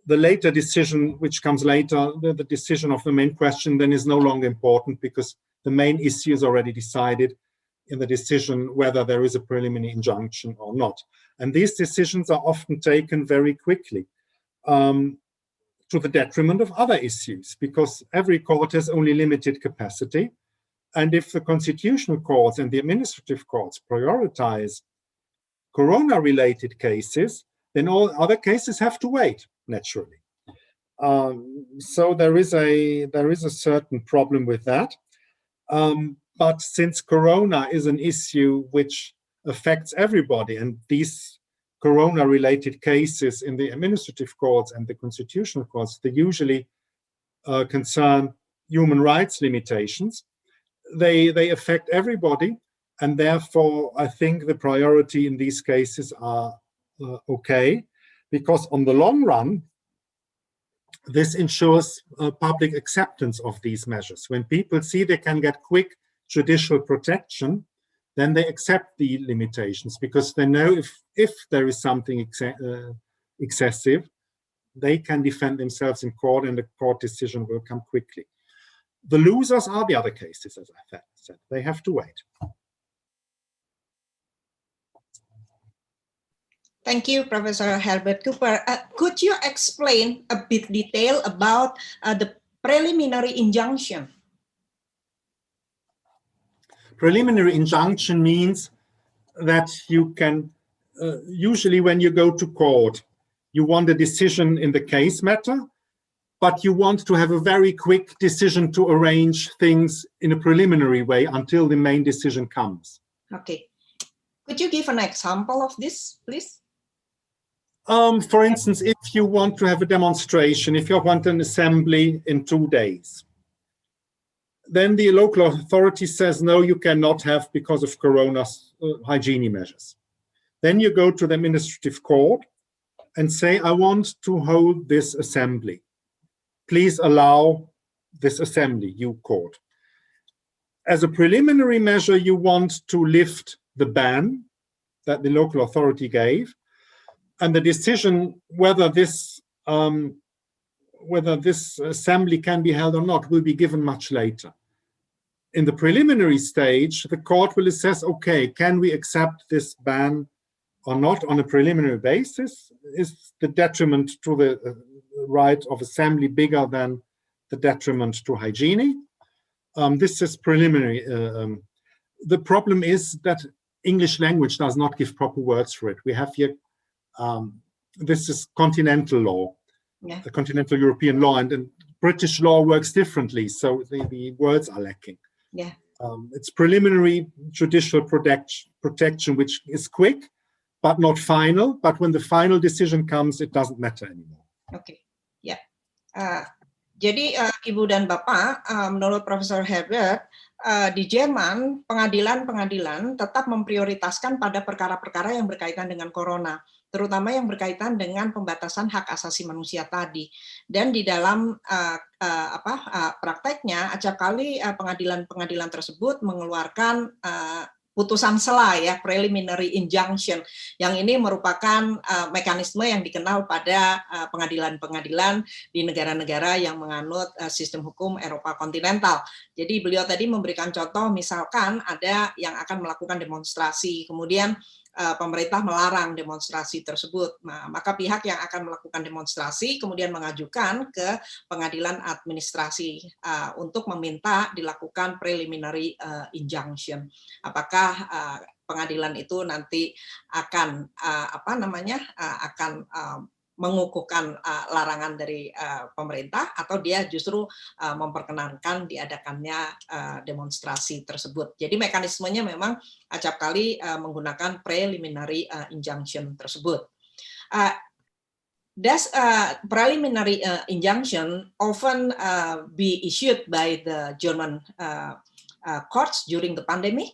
The later decision, which comes later, the decision of the main question, then is no longer important, because the main issue is already decided in the decision whether there is a preliminary injunction or not. And these decisions are often taken very quickly, to the detriment of other issues, because every court has only limited capacity. And if the constitutional courts and the administrative courts prioritize corona-related cases, then all other cases have to wait, naturally. So there is a certain problem with that. But since Corona is an issue which affects everybody, and these Corona-related cases in the administrative courts and the constitutional courts, they usually concern human rights limitations. They affect everybody, and therefore I think the priority in these cases are okay, because on the long run, this ensures public acceptance of these measures. When people see they can get quick judicial protection, then they accept the limitations, because they know if there is something excessive, they can defend themselves in court and the court decision will come quickly. The losers are the other cases, as I said. They have to wait. Thank you, Professor Herbert Cooper. Could you explain a bit detail about the preliminary injunction? Preliminary injunction means that you can, usually when you go to court, you want a decision in the case matter, but you want to have a very quick decision to arrange things in a preliminary way until the main decision comes. Okay. Could you give an example of this, please? For instance, if you want to have a demonstration, if you want an assembly in 2 days, then the local authority says, no, you cannot have because of Corona hygiene measures. Then you go to the administrative court and say, I want to hold this assembly. Please allow this assembly, you court. As a preliminary measure, you want to lift the ban that the local authority gave, and the decision whether this assembly can be held or not will be given much later. In the preliminary stage, the court will assess, okay, can we accept this ban or not on a preliminary basis? Is the detriment to the right of assembly bigger than the detriment to hygiene? This is preliminary. The problem is that English language does not give proper words for it. We have here, this is continental law, the continental European law, and British law works differently, so the words are lacking. Yeah. It's preliminary judicial protection, which is quick, but not final. But when the final decision comes, it doesn't matter anymore. Oke, ya. Jadi Ibu dan Bapak, menurut Profesor Herbert, di Jerman pengadilan-pengadilan tetap memprioritaskan pada perkara-perkara yang berkaitan dengan corona, terutama yang berkaitan dengan pembatasan hak asasi manusia tadi. Dan di dalam prakteknya, acap kali pengadilan-pengadilan tersebut mengeluarkan putusan sela, ya, preliminary injunction, yang ini merupakan mekanisme yang dikenal pada pengadilan-pengadilan di negara-negara yang menganut sistem hukum Eropa kontinental. Jadi beliau tadi memberikan contoh, misalkan ada yang akan melakukan demonstrasi, kemudian pemerintah melarang demonstrasi tersebut, maka pihak yang akan melakukan demonstrasi kemudian mengajukan ke pengadilan administrasi untuk meminta dilakukan preliminary injunction. Apakah pengadilan itu nanti akan mengukuhkan larangan dari pemerintah, atau dia justru memperkenankan diadakannya demonstrasi tersebut. Jadi mekanismenya memang acap kali menggunakan preliminary injunction tersebut. Does preliminary injunction often be issued by the German courts during the pandemic?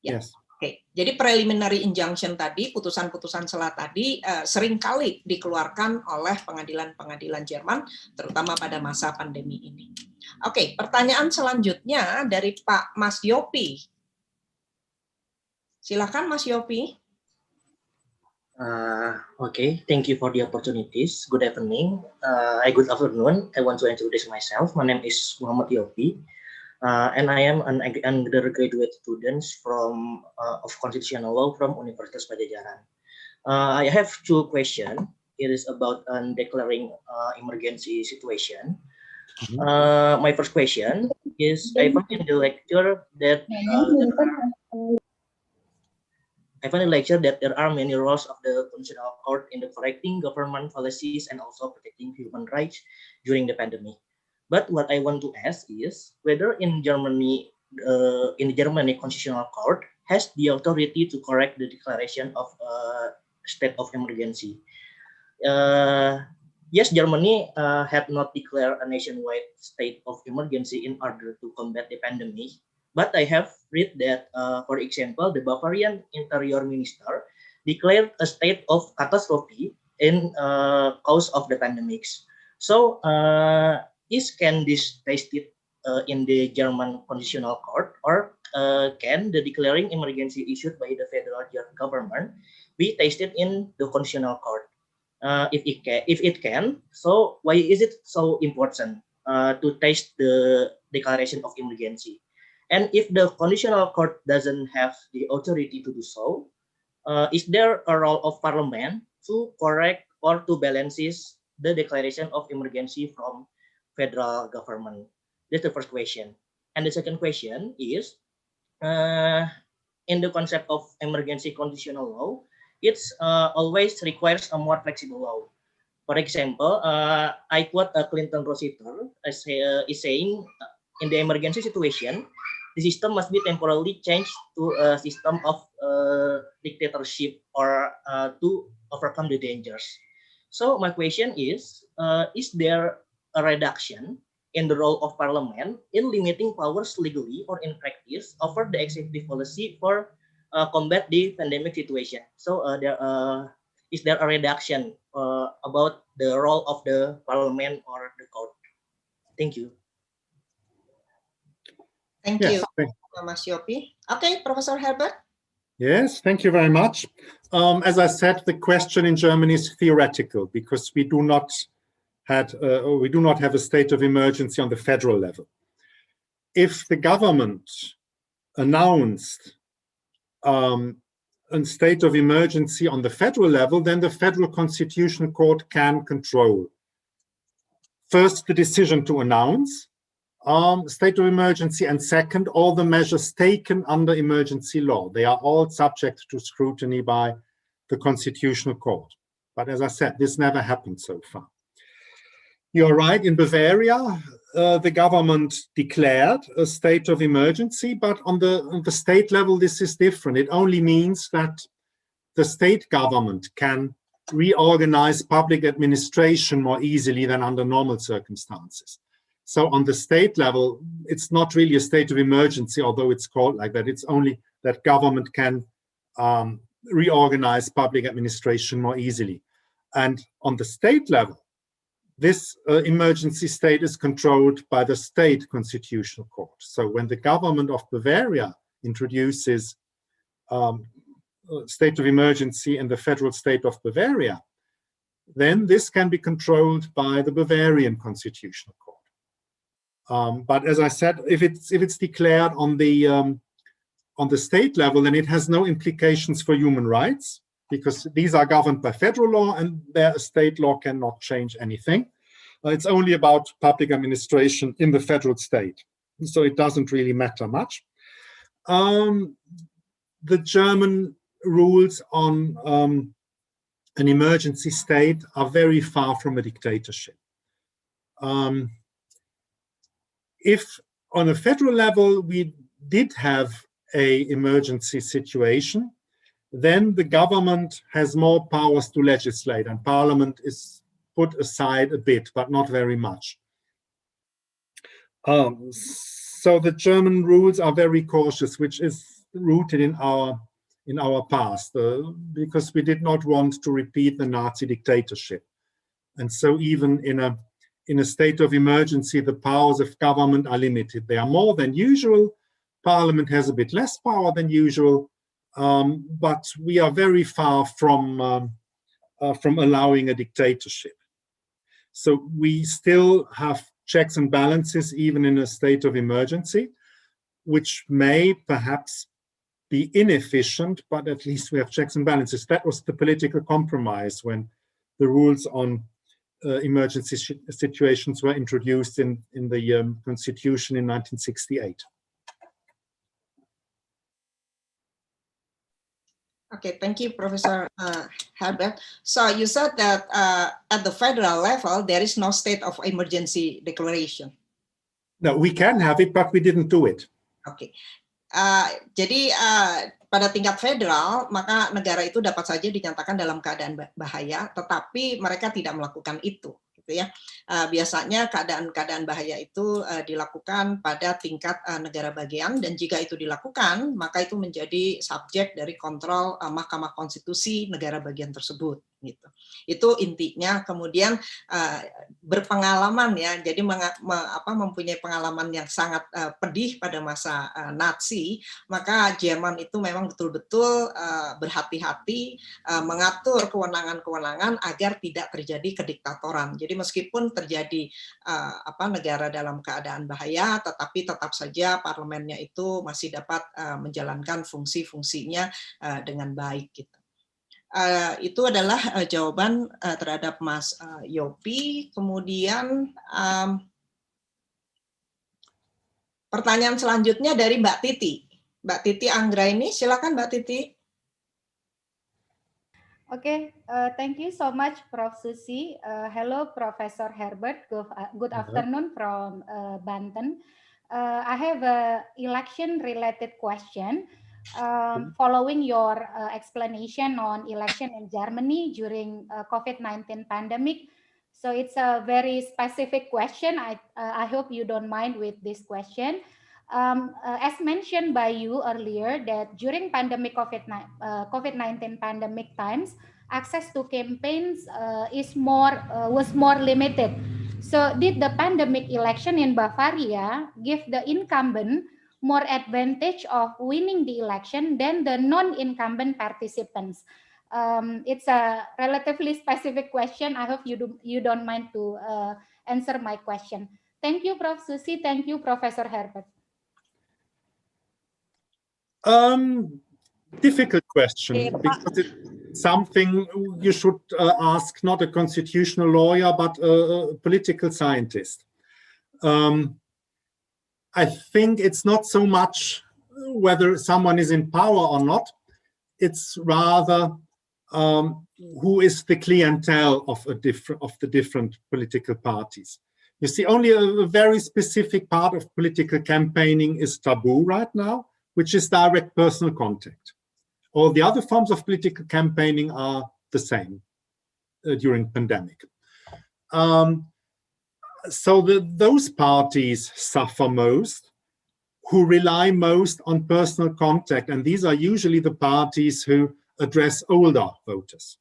Yes. Oke, jadi preliminary injunction tadi, putusan-putusan sela tadi seringkali dikeluarkan oleh pengadilan-pengadilan Jerman, terutama pada masa pandemi ini. Oke, pertanyaan selanjutnya dari Pak Mas Yopi. Silakan Mas Yopi. Okay, thank you for the opportunities. Good evening. Good afternoon. I want to introduce myself. My name is Muhammad Yopi. And I am an undergraduate student of constitutional law from Universitas Pajajaran. I have two questions. It is about declaring emergency situation. My first question is, I found in the lecture that I find a lecture that there are many roles of the Constitutional Court in the correcting government policies and also protecting human rights during the pandemic. But what I want to ask is whether in the Germany Constitutional Court has the authority to correct the declaration of state of emergency. Yes, Germany had not declared a nationwide state of emergency in order to combat the pandemic. But I have read that, for example, the Bavarian Interior Minister declared a state of catastrophe in cause of the pandemics. So, can this tested in the German Constitutional Court, or can the declaring emergency issued by the federal government be tested in the Constitutional Court? If it can, so why is it so important to test the declaration of emergency? And if the Constitutional Court doesn't have the authority to do so, is there a role of Parliament to correct or to balance the declaration of emergency from federal government? That's the first question. And the second question is, in the concept of emergency constitutional law, it's always requires a more flexible law. For example, I quote Clinton Rossiter is saying, in the emergency situation, the system must be temporarily changed to a system of dictatorship or to overcome the dangers. So my question is there a reduction in the role of Parliament in limiting powers legally or in practice over the executive policy for combat the pandemic situation? So is there a reduction about the role of the Parliament or the court? Thank you. Thank you, Mas Yopi. Okay, Professor Herbert. Yes, thank you very much. As I said, the question in Germany is theoretical because we do not have a state of emergency on the federal level. If the government announced a state of emergency on the federal level, then the Federal Constitutional Court can control first the decision to announce state of emergency, and second, all the measures taken under emergency law. They are all subject to scrutiny by the Constitutional Court. But as I said, this never happened so far. You're right, in Bavaria, the government declared a state of emergency, but on the state level, this is different. It only means that the state government can reorganize public administration more easily than under normal circumstances. So on the state level, it's not really a state of emergency, although it's called like that. It's only that government can reorganize public administration more easily. And on the state level, this emergency state is controlled by the state constitutional court. So when the government of Bavaria introduces state of emergency in the federal state of Bavaria, then this can be controlled by the Bavarian constitutional court. But as I said, if it's declared on the state level, then it has no implications for human rights, because these are governed by federal law and their state law cannot change anything. It's only about public administration in the federal state. So it doesn't really matter much. The German rules on an emergency state are very far from a dictatorship. If on a federal level we did have an emergency situation, then the government has more powers to legislate and parliament is put aside a bit, but not very much. So the German rules are very cautious, which is rooted in our past, because we did not want to repeat the Nazi dictatorship. And so even in a state of emergency, the powers of government are limited. They are more than usual. Parliament has a bit less power than usual, but we are very far from allowing a dictatorship. So we still have checks and balances even in a state of emergency, which may perhaps be inefficient, but at least we have checks and balances. That was the political compromise when the rules on emergency situations were introduced in the Constitution in 1968. Okay, thank you, Professor Herbert. So you said that at the federal level, there is no state of emergency declaration. No, we can have it, but we didn't do it. Oke, jadi pada tingkat federal, maka negara itu dapat saja dinyatakan dalam keadaan bahaya, tetapi mereka tidak melakukan itu, gitu ya. Biasanya keadaan-keadaan bahaya itu dilakukan pada tingkat negara bagian, dan jika itu dilakukan, maka itu menjadi subjek dari kontrol Mahkamah Konstitusi negara bagian tersebut. Gitu. Itu intinya. Kemudian berpengalaman ya, jadi mempunyai pengalaman yang sangat pedih pada masa Nazi, maka Jerman itu memang betul-betul berhati-hati mengatur kewenangan-kewenangan agar tidak terjadi kediktatoran. Jadi meskipun terjadi negara dalam keadaan bahaya, tetapi tetap saja parlemennya itu masih dapat menjalankan fungsi-fungsinya dengan baik gitu. Itu adalah jawaban terhadap Mas Yopi. Kemudian pertanyaan selanjutnya dari Mbak Titi. Mbak Titi Anggraini, silakan Mbak Titi. Okay, thank you so much, Prof. Susi. Hello, Professor Herbert. Good afternoon from Banten. I have an election-related question. Following your explanation on election in Germany during COVID-19 pandemic, so it's a very specific question. I hope you don't mind with this question. As mentioned by you earlier, that during pandemic COVID-19 pandemic times, access to campaigns was more limited. So did the pandemic election in Bavaria give the incumbent more advantage of winning the election than the non-incumbent participants? It's a relatively specific question. I hope you don't mind to answer my question. Thank you, Prof. Susi. Thank you, Professor Herbert. Difficult question, because it's something you should ask not a constitutional lawyer, but a political scientist. I think it's not so much whether someone is in power or not, it's rather who is the clientele of the different political parties. You see, only a very specific part of political campaigning is taboo right now, which is direct personal contact. All the other forms of political campaigning are the same during pandemic. So those parties suffer most, who rely most on personal contact, and these are usually the parties who address older voters.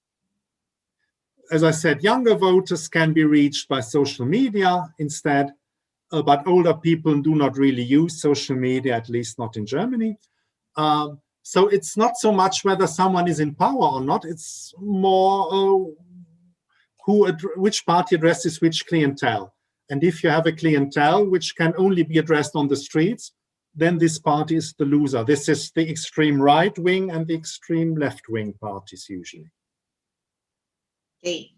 As I said, younger voters can be reached by social media instead, but older people do not really use social media, at least not in Germany. So it's not so much whether someone is in power or not, it's more which party addresses which clientele. And if you have a clientele which can only be addressed on the streets, then this party is the loser. This is the extreme right wing and the extreme left wing parties usually. Okay.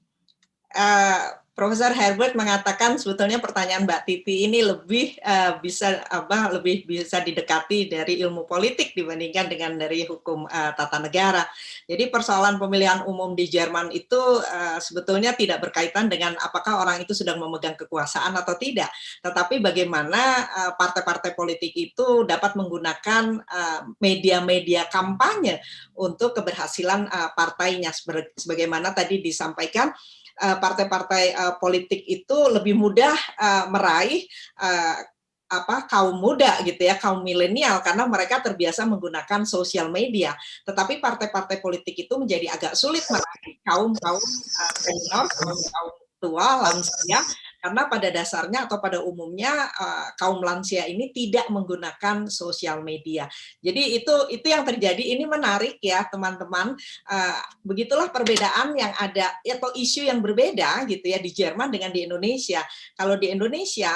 Profesor Herbert mengatakan sebetulnya pertanyaan Mbak Titi ini lebih bisa didekati dari ilmu politik dibandingkan dengan dari hukum tata negara. Jadi persoalan pemilihan umum di Jerman itu sebetulnya tidak berkaitan dengan apakah orang itu sedang memegang kekuasaan atau tidak, tetapi bagaimana partai-partai politik itu dapat menggunakan media-media kampanye untuk keberhasilan partainya. Sebagaimana tadi disampaikan, partai-partai politik itu lebih mudah meraih kaum muda gitu ya, kaum milenial, karena mereka terbiasa menggunakan sosial media. Tetapi partai-partai politik itu menjadi agak sulit meraih kaum senior, kaum tua, lansia, karena pada dasarnya atau pada umumnya kaum lansia ini tidak menggunakan sosial media. Jadi itu yang terjadi. Ini menarik ya teman-teman. Begitulah perbedaan yang ada atau isu yang berbeda gitu ya di Jerman dengan di Indonesia. Kalau di Indonesia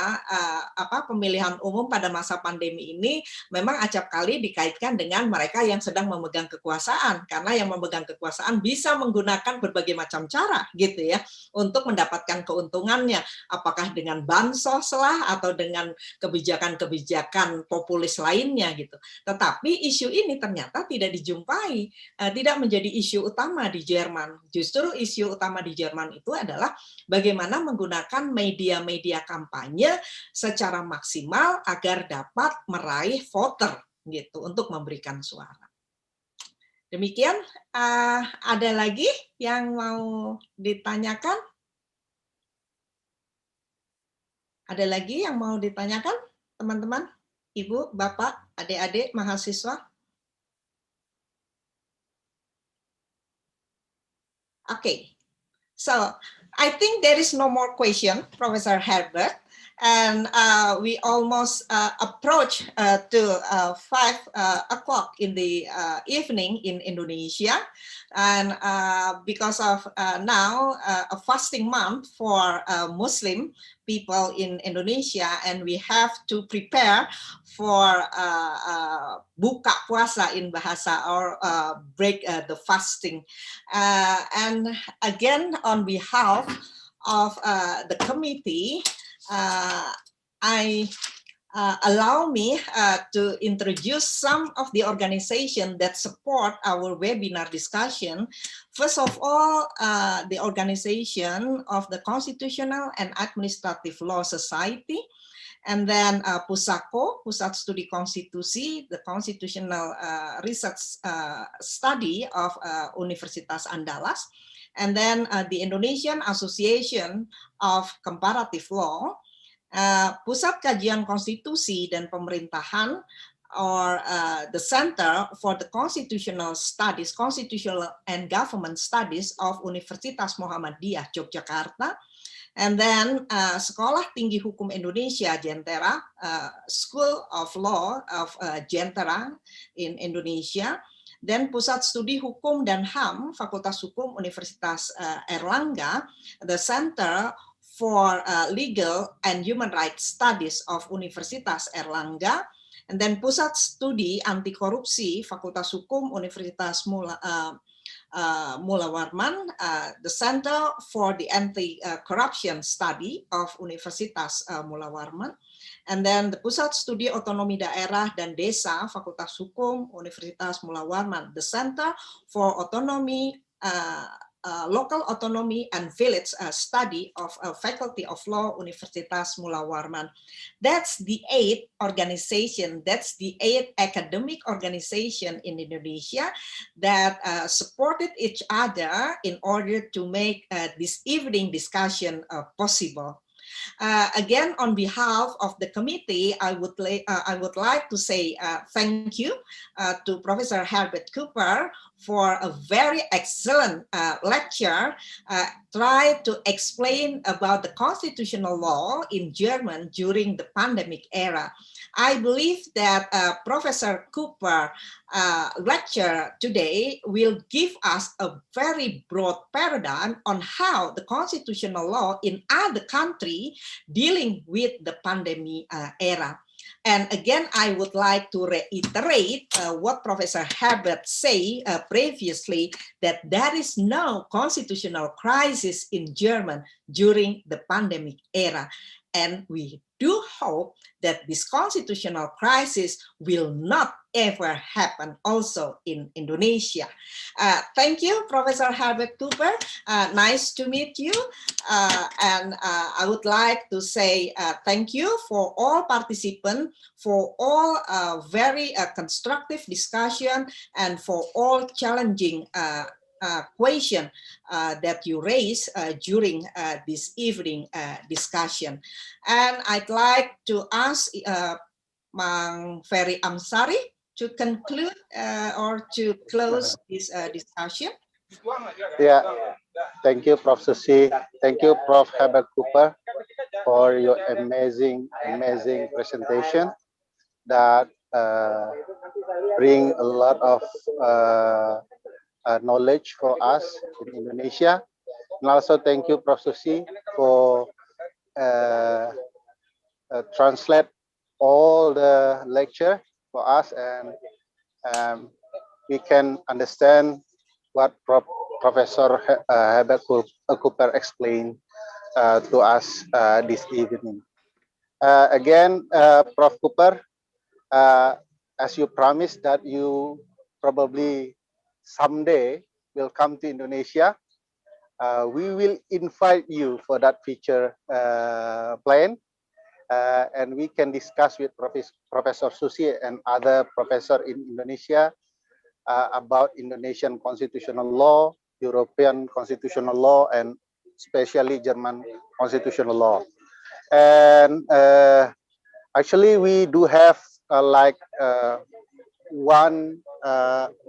pemilihan umum pada masa pandemi ini memang acap kali dikaitkan dengan mereka yang sedang memegang kekuasaan, karena yang memegang kekuasaan bisa menggunakan berbagai macam cara gitu ya untuk mendapatkan keuntungannya. apakah dengan bansos lah atau dengan kebijakan-kebijakan populis lainnya gitu. Tetapi isu ini ternyata tidak dijumpai, tidak menjadi isu utama di Jerman. Justru isu utama di Jerman itu adalah bagaimana menggunakan media-media kampanye secara maksimal agar dapat meraih voter gitu untuk memberikan suara. Demikian, ada lagi yang mau ditanyakan? Ada lagi yang mau ditanyakan, teman-teman, Ibu, Bapak, adik-adik, mahasiswa? Okay, so I think there is no more question, Professor Herbert. And we almost approach to 5 o'clock in the evening in Indonesia. And because of now a fasting month for Muslim people in Indonesia, and we have to prepare for buka puasa in bahasa, or break the fasting. And again, on behalf of the committee, allow me to introduce some of the organizations that support our webinar discussion. First of all, the organization of the Constitutional and Administrative Law Society, and then PUSaKO, Pusat Studi Konstitusi, the constitutional research study of Universitas Andalas, and then the Indonesian Association of Comparative Law, Pusat Kajian Konstitusi dan Pemerintahan, or the Center for the Constitutional Studies, Constitutional and Government Studies of Universitas Muhammadiyah Yogyakarta, and then Sekolah Tinggi Hukum Indonesia Jentera, School of Law of Jentera in Indonesia, dan Pusat Studi Hukum dan HAM Fakultas Hukum Universitas Erlangga, the Center for Legal and Human Rights Studies of Universitas Erlangga, and then Pusat Studi Anti Korupsi Fakultas Hukum Universitas Mula Warman, the Center for the Anti-Corruption Study of Universitas Mula Warman, and then the Pusat Studi Otonomi Daerah dan Desa Fakultas Hukum Universitas Mula Warman, the Center for Autonomy, Local Autonomy and Village Study of Faculty of Law Universitas Mula Warman. That's the 8th organization, that's the 8th academic organization in Indonesia that supported each other in order to make this evening discussion possible. Again, on behalf of the committee, I would like to say thank you to Professor Herbert Cooper for a very excellent lecture, try to explain about the constitutional law in German during the pandemic era. I believe that Professor Cooper lecture today will give us a very broad paradigm on how the constitutional law in other countries dealing with the pandemic era. And again, I would like to reiterate what Professor Herbert said previously, that there is no constitutional crisis in Germany during the pandemic era. And we do hope that this constitutional crisis will not ever happen also in Indonesia. Thank you, Professor Herbert Cooper. Nice to meet you. And I would like to say thank you for all participants, for all very constructive discussion, and for all challenging question that you raised during this evening discussion. And I'd like to ask Mang Ferry Amsari to conclude or to close this discussion. Yeah, thank you, Prof. Susi. Thank you, Prof. Herbert Cooper, for your amazing presentation that bring a lot of knowledge for us in Indonesia. And also thank you, Prof. Susi, for translate all the lecture for us, and we can understand what Professor Herbert Cooper explained to us this evening. Again, Prof. Cooper, as you promised that you probably someday will come to Indonesia, we will invite you for that future plan, and we can discuss with Professor Susi and other professor in Indonesia about Indonesian constitutional law, European constitutional law, and especially German constitutional law. And actually, we do have like one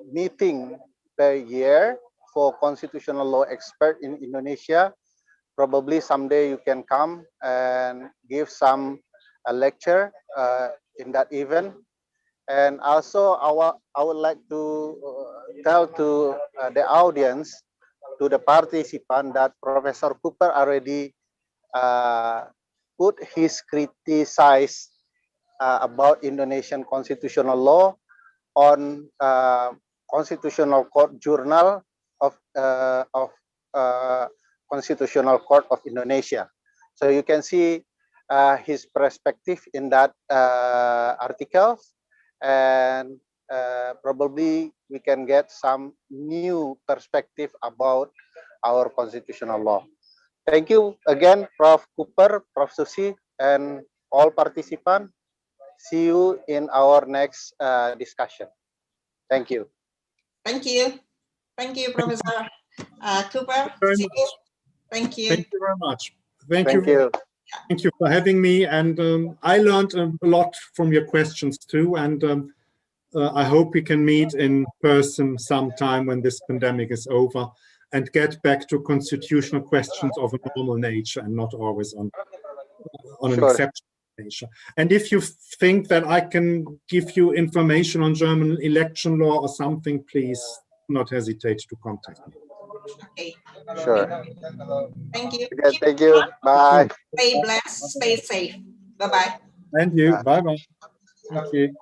meeting per year for constitutional law expert in Indonesia. Probably someday you can come and give some lecture in that event. And also, I would like to tell to the audience, to the participant, that Professor Cooper already put his criticize about Indonesian constitutional law on Constitutional Court Journal of Constitutional Court of Indonesia. So you can see his perspective in that article, and probably we can get some new perspective about our constitutional law. Thank you again, Prof. Cooper, Prof. Susi, and all participants. See you in our next discussion. Thank you. Thank you. Thank you, Professor Cooper. See you. Thank you. Thank you very much. Thank Thank you. you. Thank you for having me. And I learned a lot from your questions too. And I hope we can meet in person sometime when this pandemic is over and get back to constitutional questions of a normal nature and not always on an exceptional nature. And if you think that I can give you information on German election law or something, please do not hesitate to contact me. Okay. Sure. Thank you. Okay, thank you. Bye. Stay blessed. Stay safe. Bye-bye. And you. Bye-bye. Thank you.